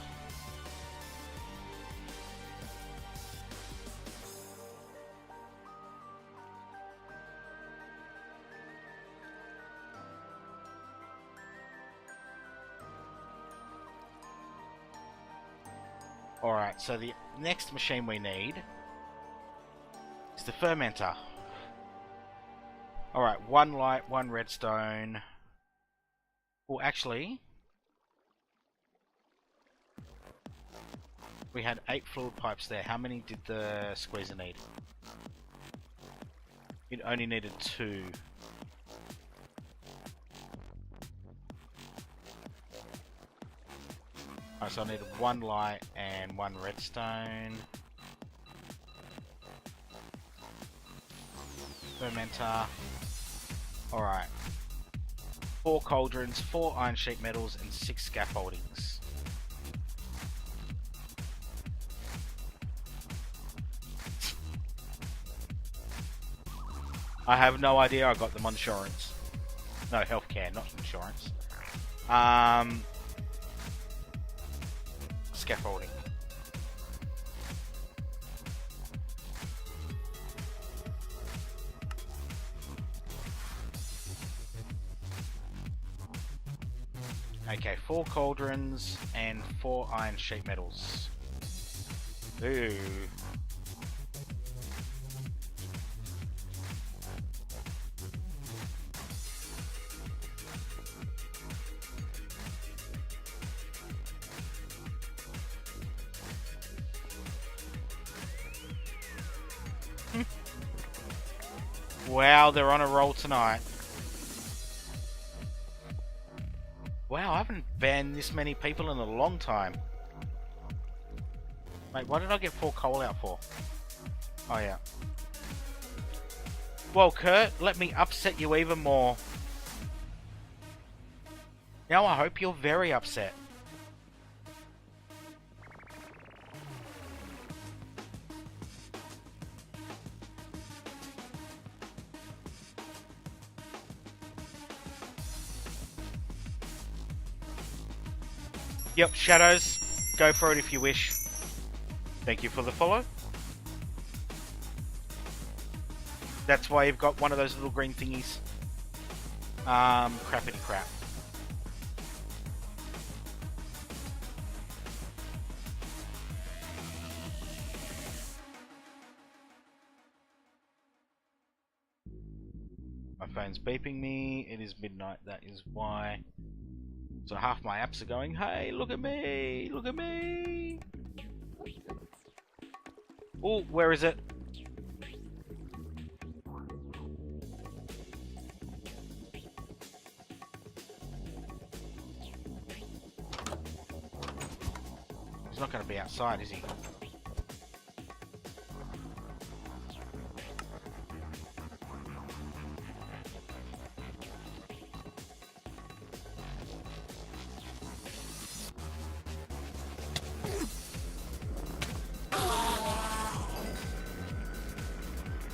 Alright, so the next machine we need is the fermenter. Alright, 1 light, 1 redstone. Well, actually, We had 8 fluid pipes there. How many did the squeezer need? It only needed 2. Alright, so I needed 1 light and 1 redstone. Fermenter. Alright. 4 cauldrons, 4 iron sheet metals, and 6 scaffoldings. I have no idea. I got them on insurance. No, healthcare, not insurance. Scaffolding. Okay, 4 cauldrons and 4 iron sheet metals. Ooh. Wow, they're on a roll tonight. Wow, I haven't banned this many people in a long time. Mate, what did I get 4 coal out for? Oh yeah. Well, Kurt, let me upset you even more. Now I hope you're very upset. Yep, Shadows, go for it if you wish. Thank you for the follow. That's why you've got one of those little green thingies. Crappity crap. My phone's beeping me. It is midnight, that is why. So half my apps are going, hey, look at me, look at me. Oh, where is it? He's not going to be outside, is he?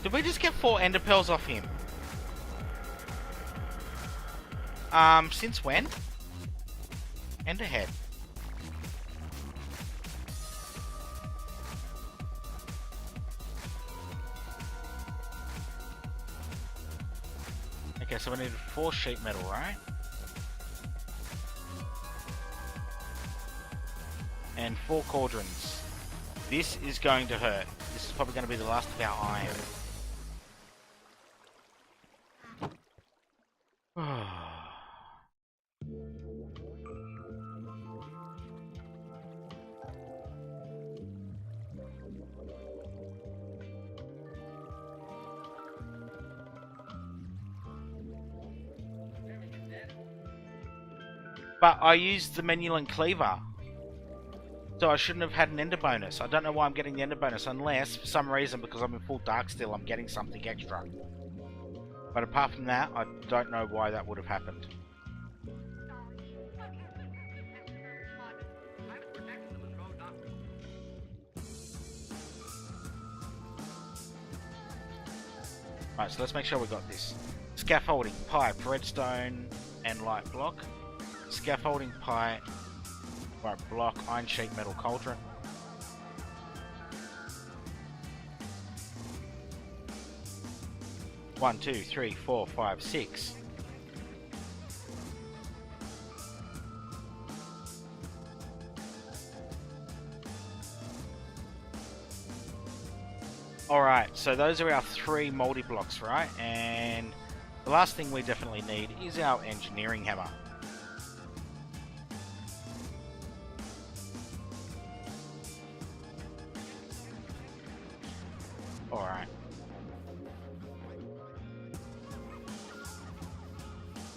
Did we just get 4 ender pearls off him? Since when? Enderhead. Okay, so we needed 4 sheet metal, right? And 4 cauldrons. This is going to hurt. This is probably going to be the last of our iron. But I used the Menulin Cleaver. So I shouldn't have had an ender bonus. I don't know why I'm getting the ender bonus, unless, for some reason, because I'm in full dark still, I'm getting something extra. But apart from that, I don't know why that would have happened. Right, so let's make sure we got this. Scaffolding, pipe, redstone, and light block. Scaffolding, pipe, right block, iron sheet, metal cauldron. One, two, three, four, five, six. Alright, so those are our 3 multi blocks, right? And the last thing we definitely need is our engineering hammer. Alright.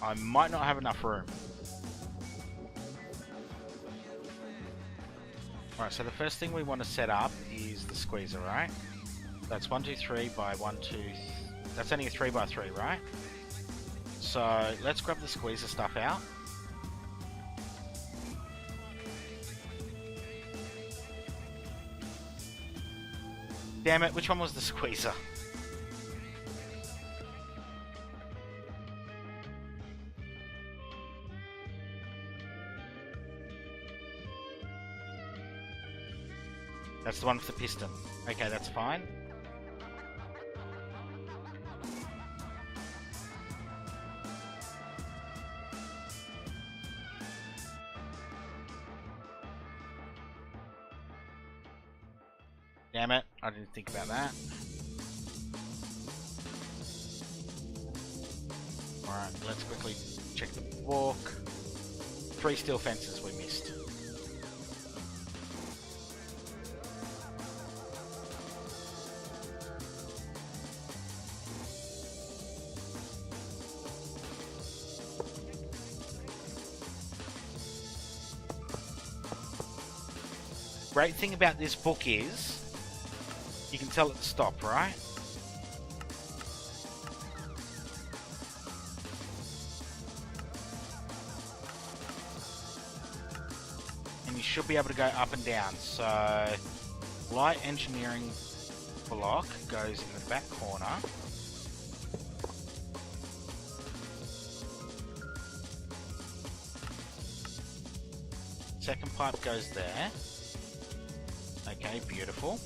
I might not have enough room. Alright, so the first thing we want to set up is the squeezer, right? That's 1, 2, 3 by 1, 2... That's only a 3 by 3, right? So, let's grab the squeezer stuff out. Damn it, which one was the squeezer? That's the one with the piston. Okay, that's fine. Damn it, I didn't think about that. Alright, let's quickly check the book. 3 steel fences we missed. Great thing about this book is you can tell it to stop, right? And you should be able to go up and down. So, light engineering block goes in the back corner. Second pipe goes there. Okay, beautiful.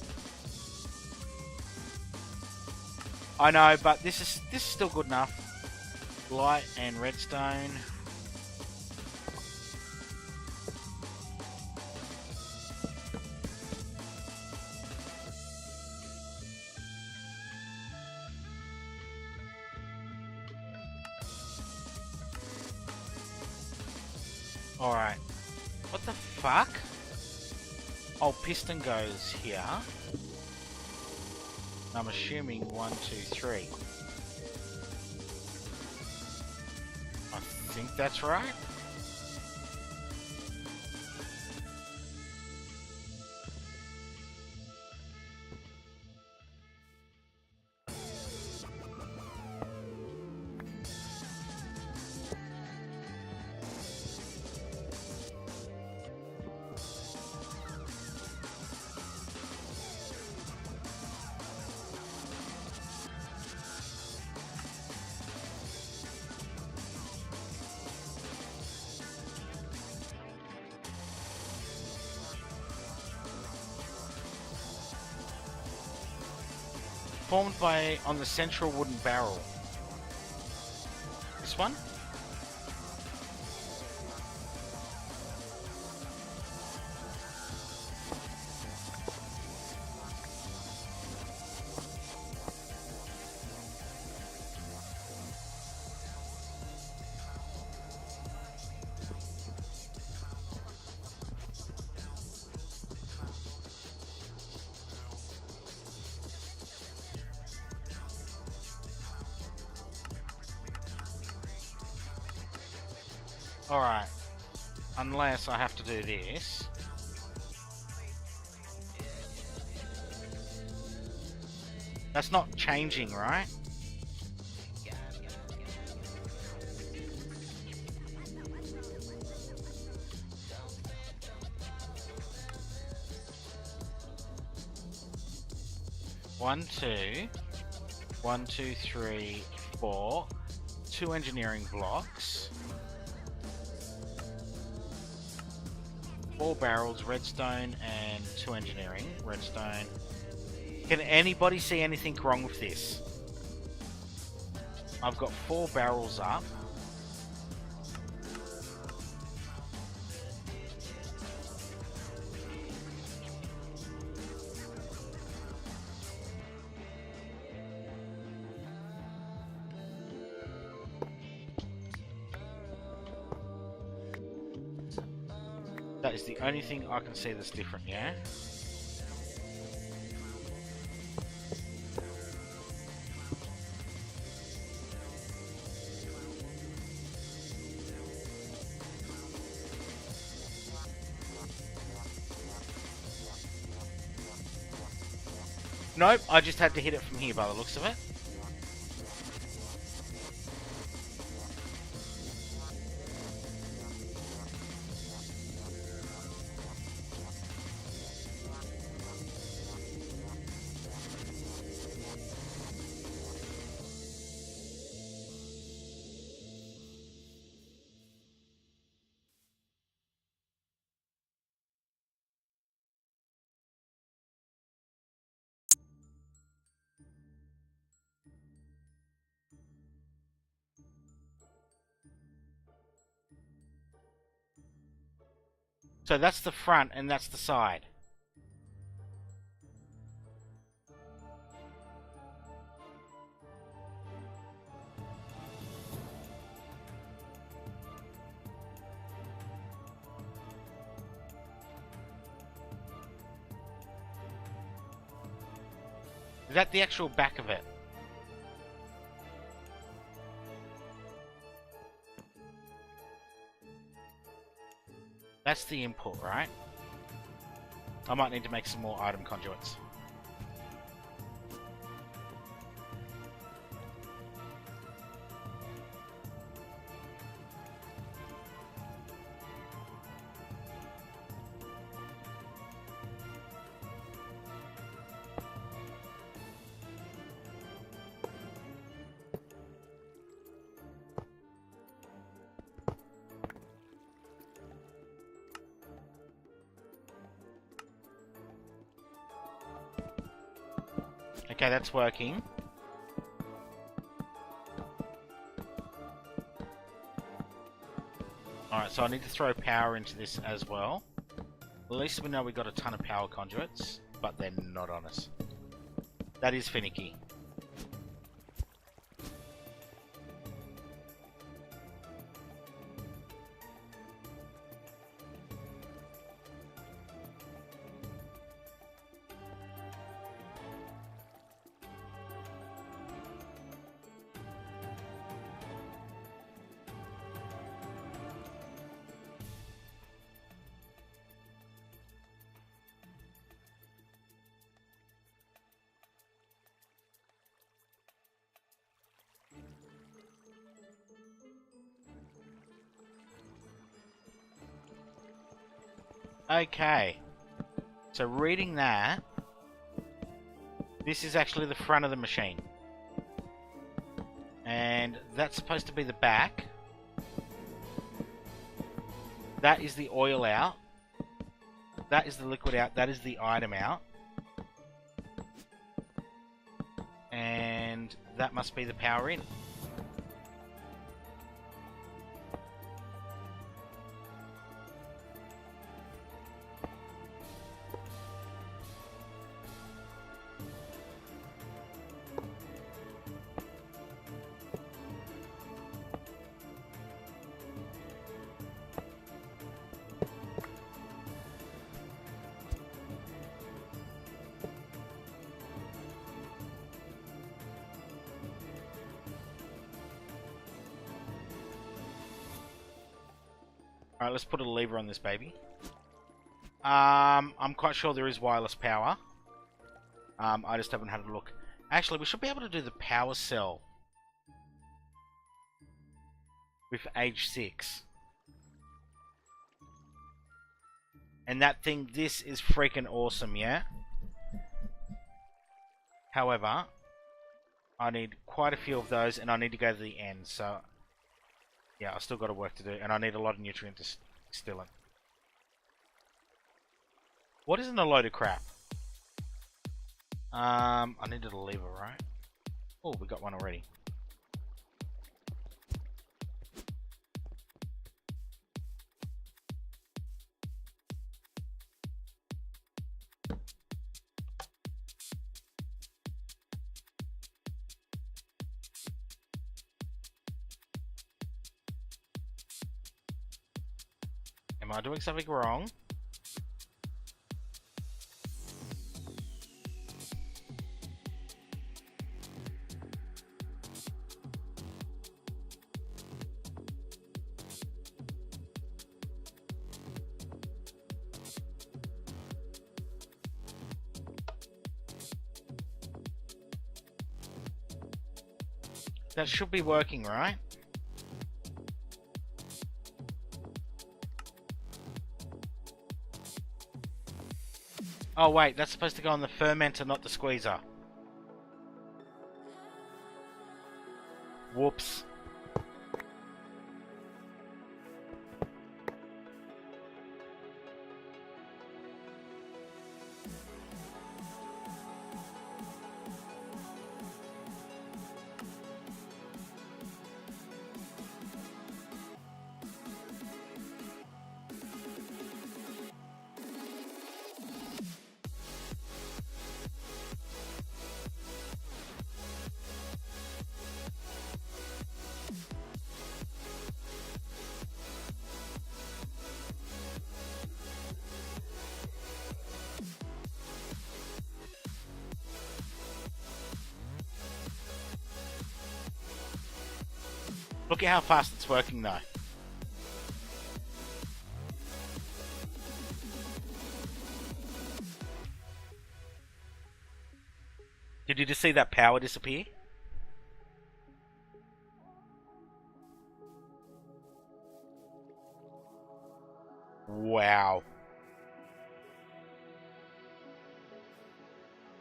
I know, but this is still good enough. Light and redstone. Alright. What the fuck? Oh, piston goes here. I'm assuming 1, 2, 3. I think that's right. Formed on the central wooden barrel. This one? Alright, unless I have to do this. That's not changing, right? One, two. 1, 2, 3, 4. 2 engineering blocks. 4 barrels, redstone, and 2 engineering. Redstone. Can anybody see anything wrong with this? I've got 4 barrels up. That is the only thing I can see that's different, yeah? Nope, I just had to hit it from here by the looks of it. So that's the front and that's the side. Is that the actual back of it? That's the input, right? I might need to make some more item conduits. Okay, that's working. Alright, so I need to throw power into this as well. At least we know we got a ton of power conduits, but they're not on us. That is finicky. Okay, so reading that, this is actually the front of the machine. And that's supposed to be the back. That is the oil out. That is the liquid out. That is the item out. And that must be the power in. Alright, let's put a lever on this baby. I'm quite sure there is wireless power. I just haven't had a look. Actually, we should be able to do the power cell with age 6. And that thing, this is freaking awesome, yeah? However, I need quite a few of those, and I need to go to the end, so... yeah, I've still got work to do, and I need a lot of nutrient distilling. What isn't a load of crap? I needed a lever, right? Oh, we got one already. Am I doing something wrong? That should be working, right? Oh wait, that's supposed to go on the fermenter, not the squeezer. Whoops. Look at how fast it's working though. Did you just see that power disappear? Wow.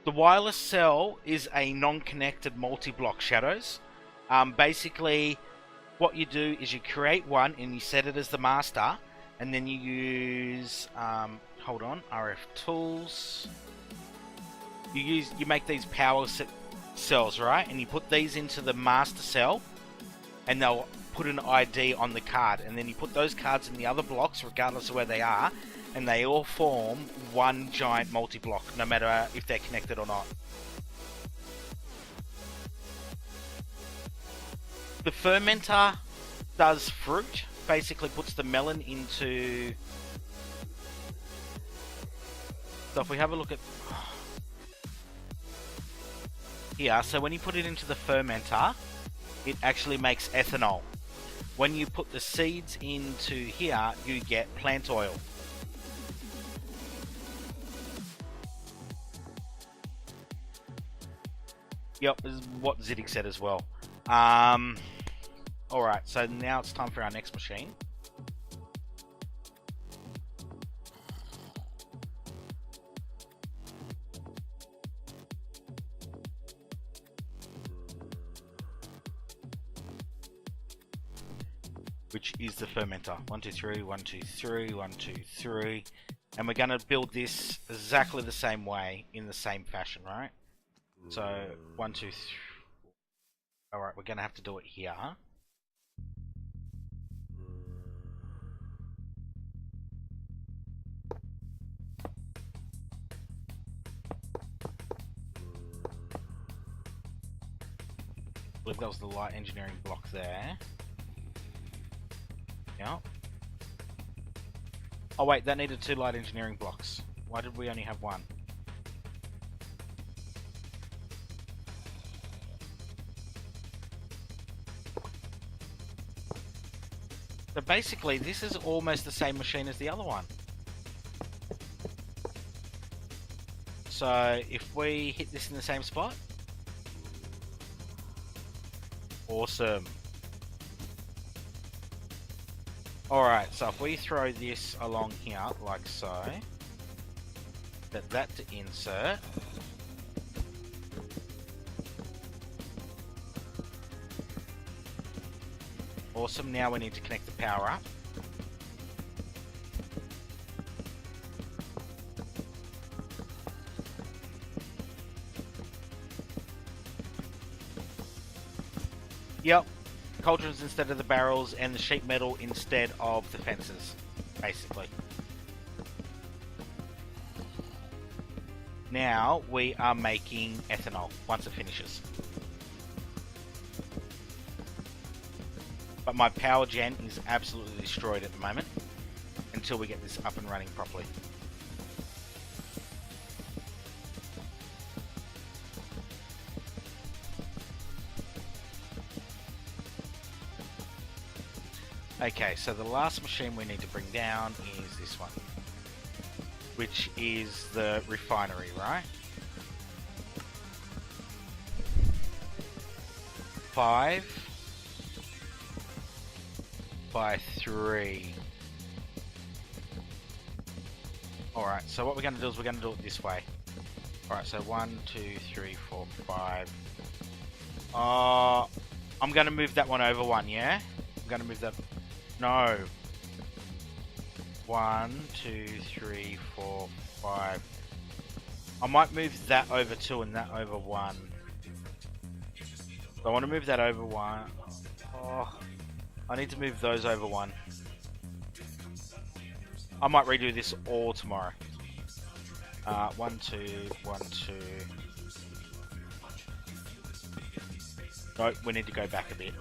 The wireless cell is a non-connected multi-block shadows. Basically, what you do is you create one and you set it as the master, and then you use hold on, RF tools. You make these power cells, right? And you put these into the master cell, and they'll put an ID on the card, and then you put those cards in the other blocks regardless of where they are, and they all form one giant multi-block, no matter if they're connected or not. The fermenter does fruit, basically puts the melon into... So if we have a look at... Here, so when you put it into the fermenter, it actually makes ethanol. When you put the seeds into here, you get plant oil. Yep, this is what Ziddick said as well. Alright, so now it's time for our next machine. Which is the fermenter. 1, 2, 3, 1, 2, 3, 1, 2, 3. And we're going to build this exactly the same way, in the same fashion, right? So, 1, 2, 3. Alright, we're going to have to do it here. I believe that was the light engineering block there. Yeah. Oh wait, that needed 2 light engineering blocks. Why did we only have 1? So basically, this is almost the same machine as the other one. So if we hit this in the same spot, awesome. Alright, so if we throw this along here, like so, set that to insert. Awesome, now we need to connect the power up. Yep, cauldrons instead of the barrels and the sheet metal instead of the fences, basically. Now we are making ethanol once it finishes. But my power gen is absolutely destroyed at the moment until we get this up and running properly. Okay, so the last machine we need to bring down is this one, which is the refinery, right? 5 by 3. Alright, so what we're going to do is we're going to do it this way. Alright, so 1, 2, 3, 4, 5. I'm going to move that one over 1, yeah? I'm going to move that... No. 1, 2, 3, 4, 5. I might move that over 2 and that over 1. I want to move that over 1. Oh, I need to move those over 1. I might redo this all tomorrow. 1, 2, 1, 2. No, we need to go back a bit.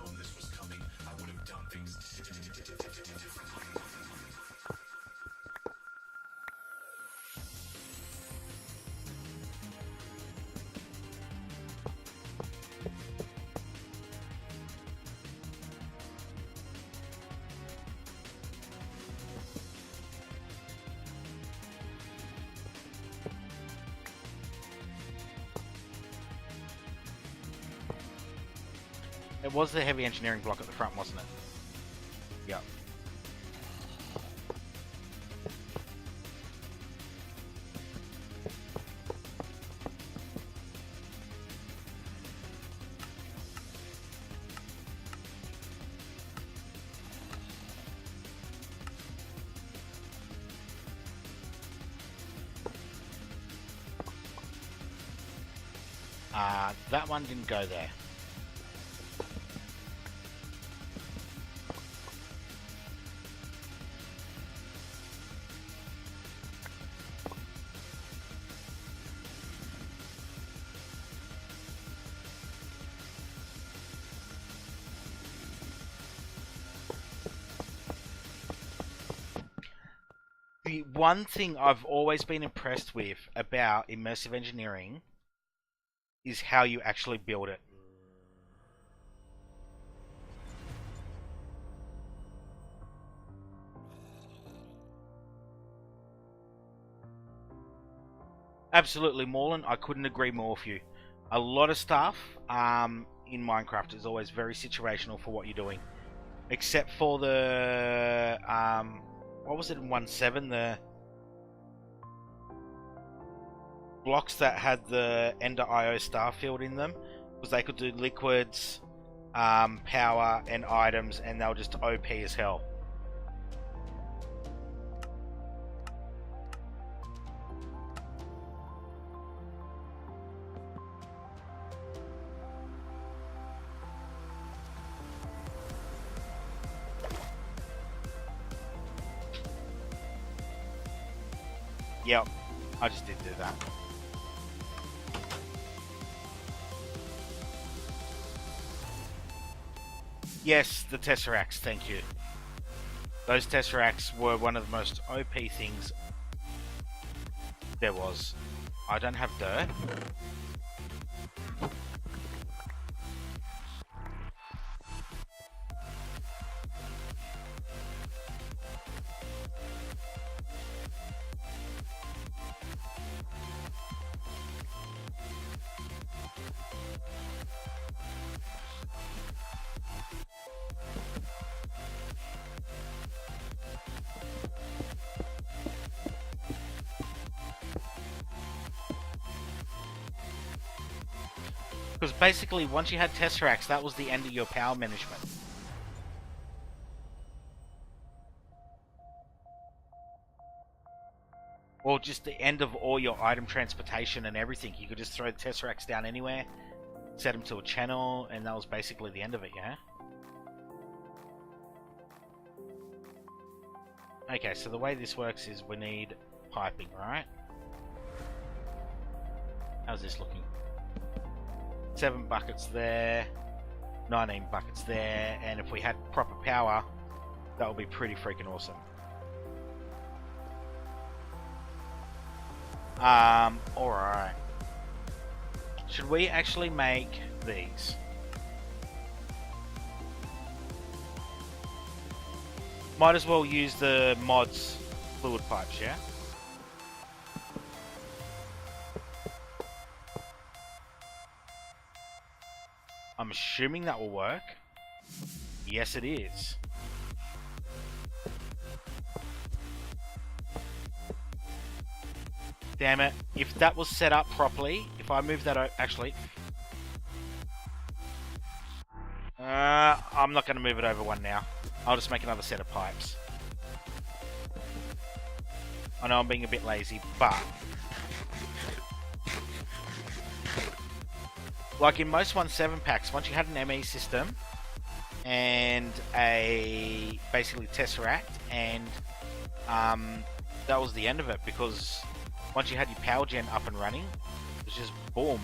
It was the heavy engineering block at the front, wasn't it? Yep. That one didn't go there. The one thing I've always been impressed with about immersive engineering is how you actually build it. Absolutely, Morland, I couldn't agree more with you. A lot of stuff in Minecraft is always very situational for what you're doing. Except for the... what was it in 1.7? The blocks that had the Ender IO Starfield in them, because they could do liquids, power, and items, and they were just OP as hell. Yep, I just did do that. Yes, the Tesseracts, thank you. Those Tesseracts were one of the most OP things there was. I don't have dirt. Because basically, once you had Tesseracts, that was the end of your power management. Or just the end of all your item transportation and everything. You could just throw the Tesseracts down anywhere, set them to a channel, and that was basically the end of it, yeah? Okay, so the way this works is we need piping, right? How's this looking? 7 buckets there, 19 buckets there, and if we had proper power, that would be pretty freaking awesome. Alright. Should we actually make these? Might as well use the mods fluid pipes, yeah? I'm assuming that will work. Yes, it is. Damn it. If that was set up properly, if I move that actually... I'm not going to move it over one now. I'll just make another set of pipes. I know I'm being a bit lazy, but... like in most 1.7 packs, once you had an ME system and a basically Tesseract, and that was the end of it, because once you had your power gen up and running, it was just boom.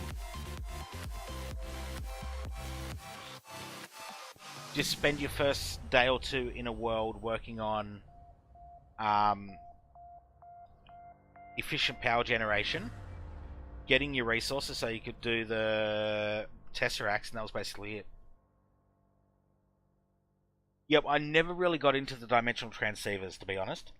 Just spend your first day or two in a world working on efficient power generation, getting your resources so you could do the Tesseracts, and that was basically it. Yep, I never really got into the dimensional transceivers, to be honest.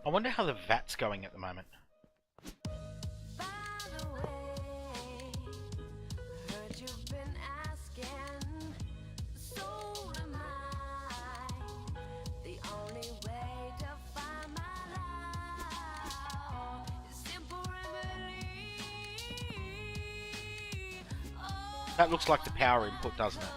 I wonder how the VAT's going at the moment. That looks like the power input, doesn't it?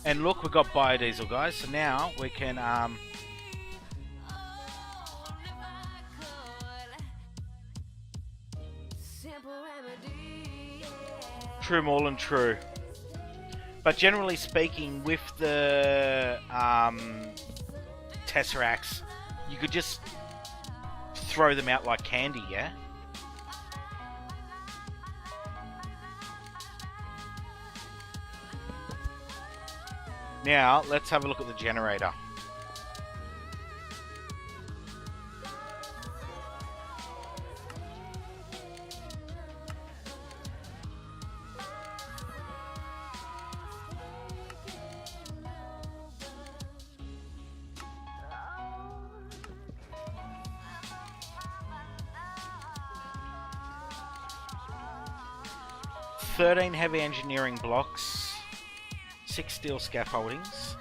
And look, we've got biodiesel, guys, so now we can true Moreland, true. But generally speaking, with the Tesseracts, you could just throw them out like candy, yeah? Now, let's have a look at the generator. "13 heavy engineering blocks, 6 steel scaffoldings."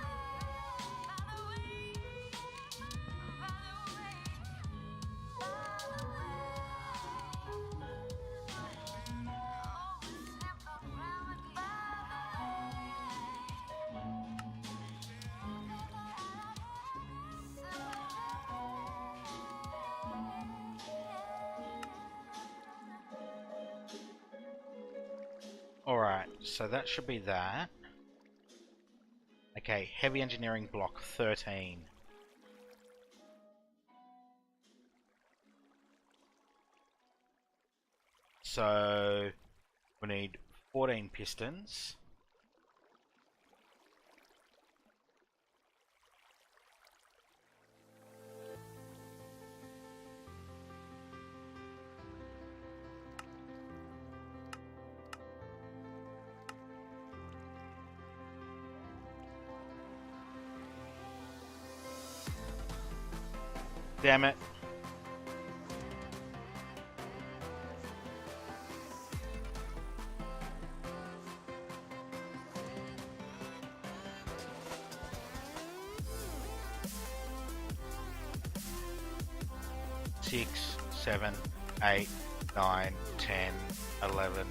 Alright, so that should be that. Okay, heavy engineering block 13. So we need 14 pistons. Damn it. Six, 7, 8, 9, 10, 11,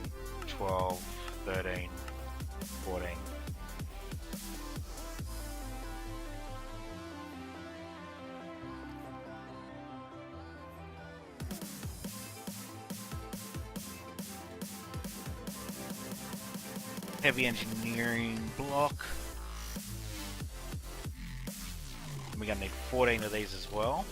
12, 13, 14. Heavy engineering block we're going to need 14 of these as well.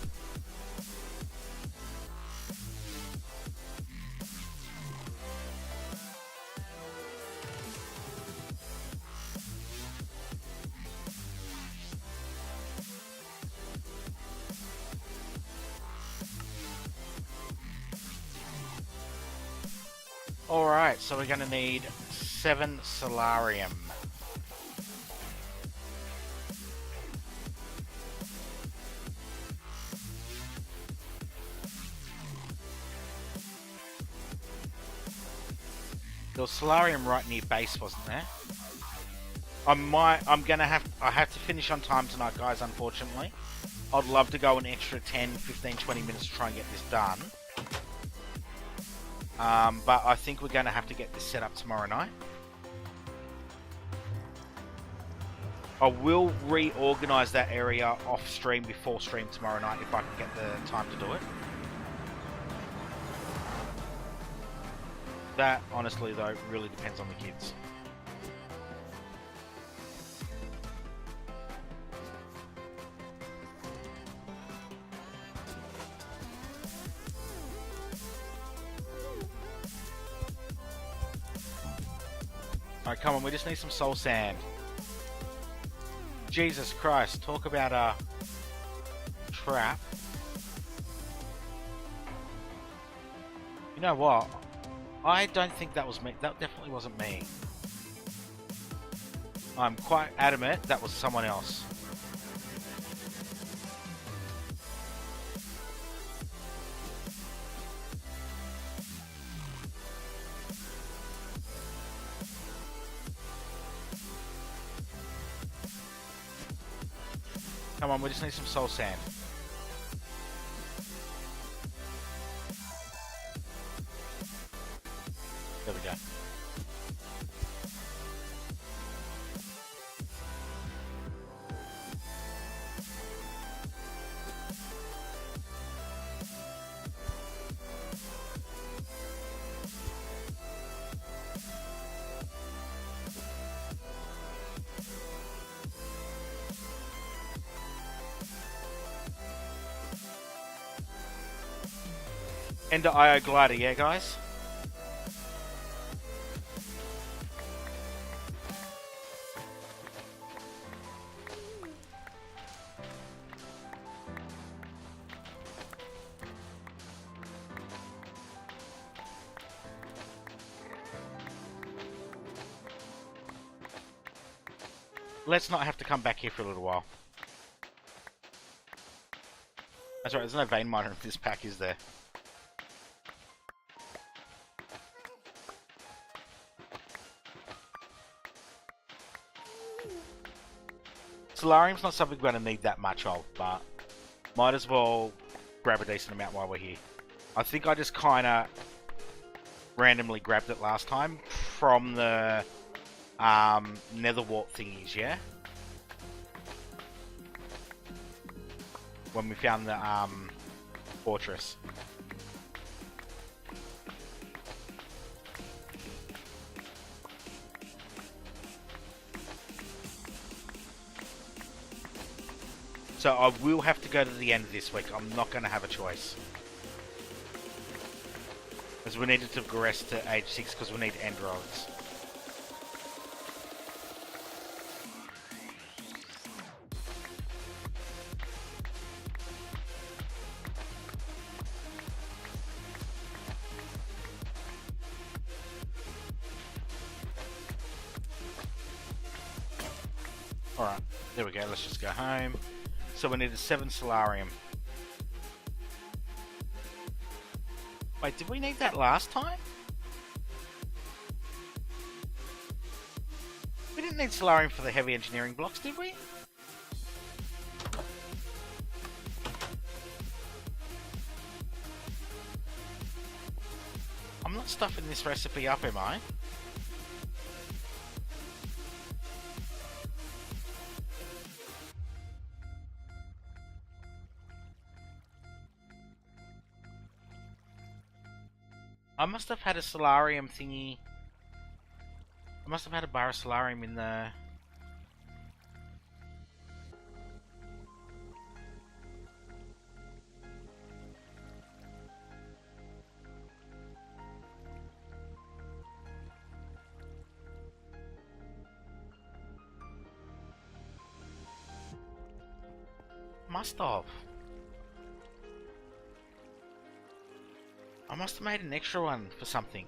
Alright, so we're going to need 7 solarium. There was solarium right near base, wasn't there? I have to finish on time tonight, guys, unfortunately. I'd love to go an extra 10, 15, 20 minutes to try and get this done. But I think we're going to have to get this set up tomorrow night. I will reorganize that area off stream before stream tomorrow night if I can get the time to do it. That, honestly, though, really depends on the kids. Alright, come on, we just need some soul sand. Jesus Christ, talk about a trap. You know what? I don't think that was me. That definitely wasn't me. I'm quite adamant that was someone else. Come on, we just need some soul sand. There we go. Ender IO glider, yeah, guys? Let's not have to come back here for a little while. That's right, there's no vein miner in this pack, is there? Solarium's not something we're going to need that much of, but might as well grab a decent amount while we're here. I think I just kind of randomly grabbed it last time from the nether wart thingies, yeah? When we found the fortress. So I will have to go to the end of this week. I'm not going to have a choice. Because we needed to progress to age 6 because we need end rods. Alright, there we go. Let's just go home. So we needed 7 solarium. Wait, did we need that last time? We didn't need solarium for the heavy engineering blocks, did we? I'm not stuffing this recipe up, am I? I must have had a solarium thingy. I must have had a bar of solarium in the... must have. I must have made an extra one for something.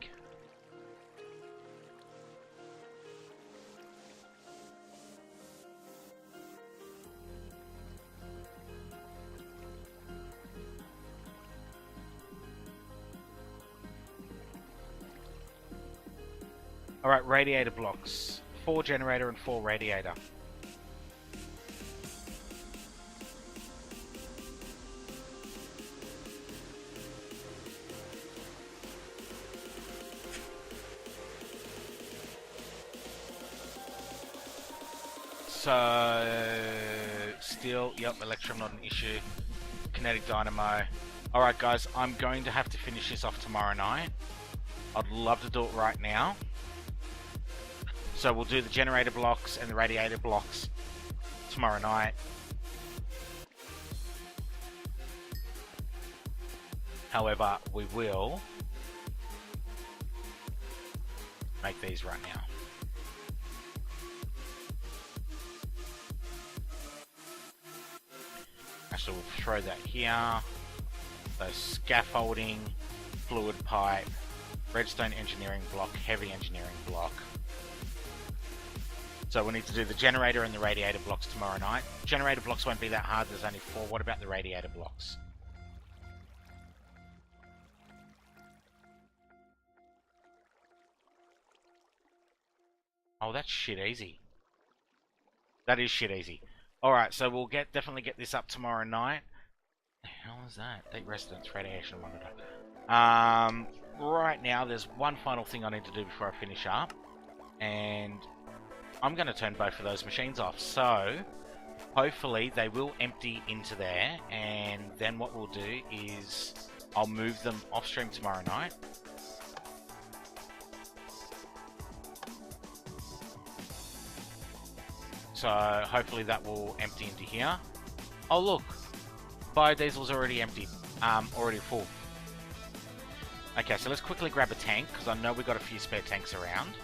Alright, radiator blocks. 4 generator and 4 radiator. So, steel, yep, electrum not an issue. Kinetic dynamo. Alright guys, I'm going to have to finish this off tomorrow night. I'd love to do it right now. So we'll do the generator blocks and the radiator blocks tomorrow night. However, we will make these right now. Actually, we'll throw that here. So scaffolding, fluid pipe, redstone engineering block, heavy engineering block. So we need to do the generator and the radiator blocks tomorrow night. Generator blocks won't be that hard, there's only 4. What about the radiator blocks? Oh, that's shit easy. That is shit easy. Alright, so we'll definitely get this up tomorrow night. The hell is that? Deep residence radiation monitor. Right now, there's one final thing I need to do before I finish up. And I'm going to turn both of those machines off. So, hopefully they will empty into there. And then what we'll do is I'll move them off stream tomorrow night. So hopefully that will empty into here. Oh look, biodiesel's already emptied, already full. Okay, so let's quickly grab a tank, because I know we've got a few spare tanks around.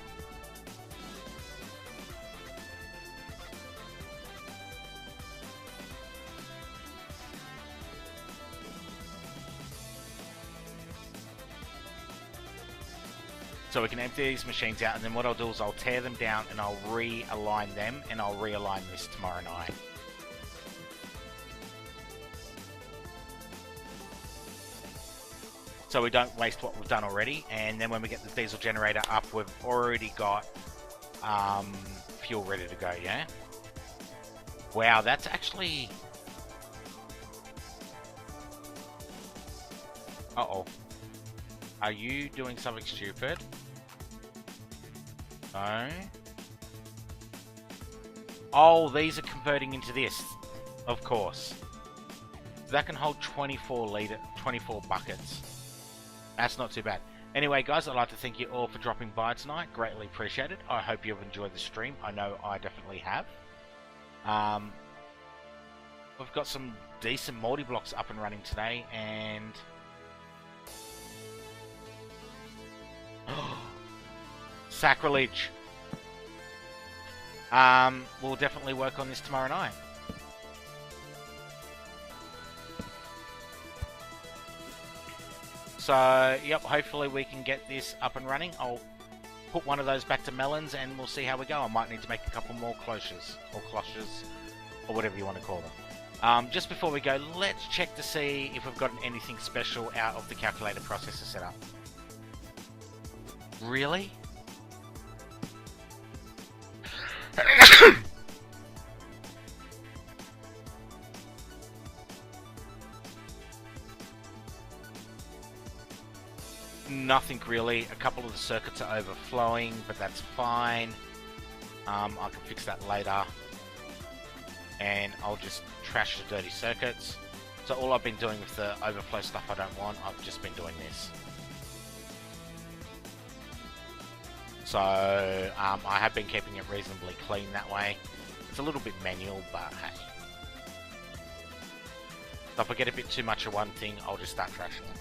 So we can empty these machines out, and then what I'll do is I'll tear them down and I'll realign them, and I'll realign this tomorrow night. So we don't waste what we've done already, and then when we get the diesel generator up, we've already got fuel ready to go, yeah? Wow, that's actually... Uh-oh. Are you doing something stupid? No. Oh, these are converting into this. Of course. That can hold 24 buckets. That's not too bad. Anyway, guys, I'd like to thank you all for dropping by tonight. Greatly appreciated. I hope you've enjoyed the stream. I know I definitely have. We've got some decent multi-blocks up and running today, and... Sacrilege. We'll definitely work on this tomorrow night. So, yep, hopefully we can get this up and running. I'll put one of those back to melons and we'll see how we go. I might need to make a couple more cloches, or whatever you want to call them. Just before we go, let's check to see if we've gotten anything special out of the calculator processor setup. Really? Nothing really. A couple of the circuits are overflowing, but that's fine. I can fix that later. And I'll just trash the dirty circuits. So all I've been doing with the overflow stuff I don't want, I've just been doing this. So I have been keeping it reasonably clean that way. It's a little bit manual, but hey. So if I get a bit too much of one thing, I'll just start trashing it.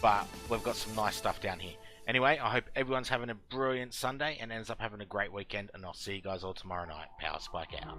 But we've got some nice stuff down here. Anyway, I hope everyone's having a brilliant Sunday and ends up having a great weekend, and I'll see you guys all tomorrow night. Power Spike out.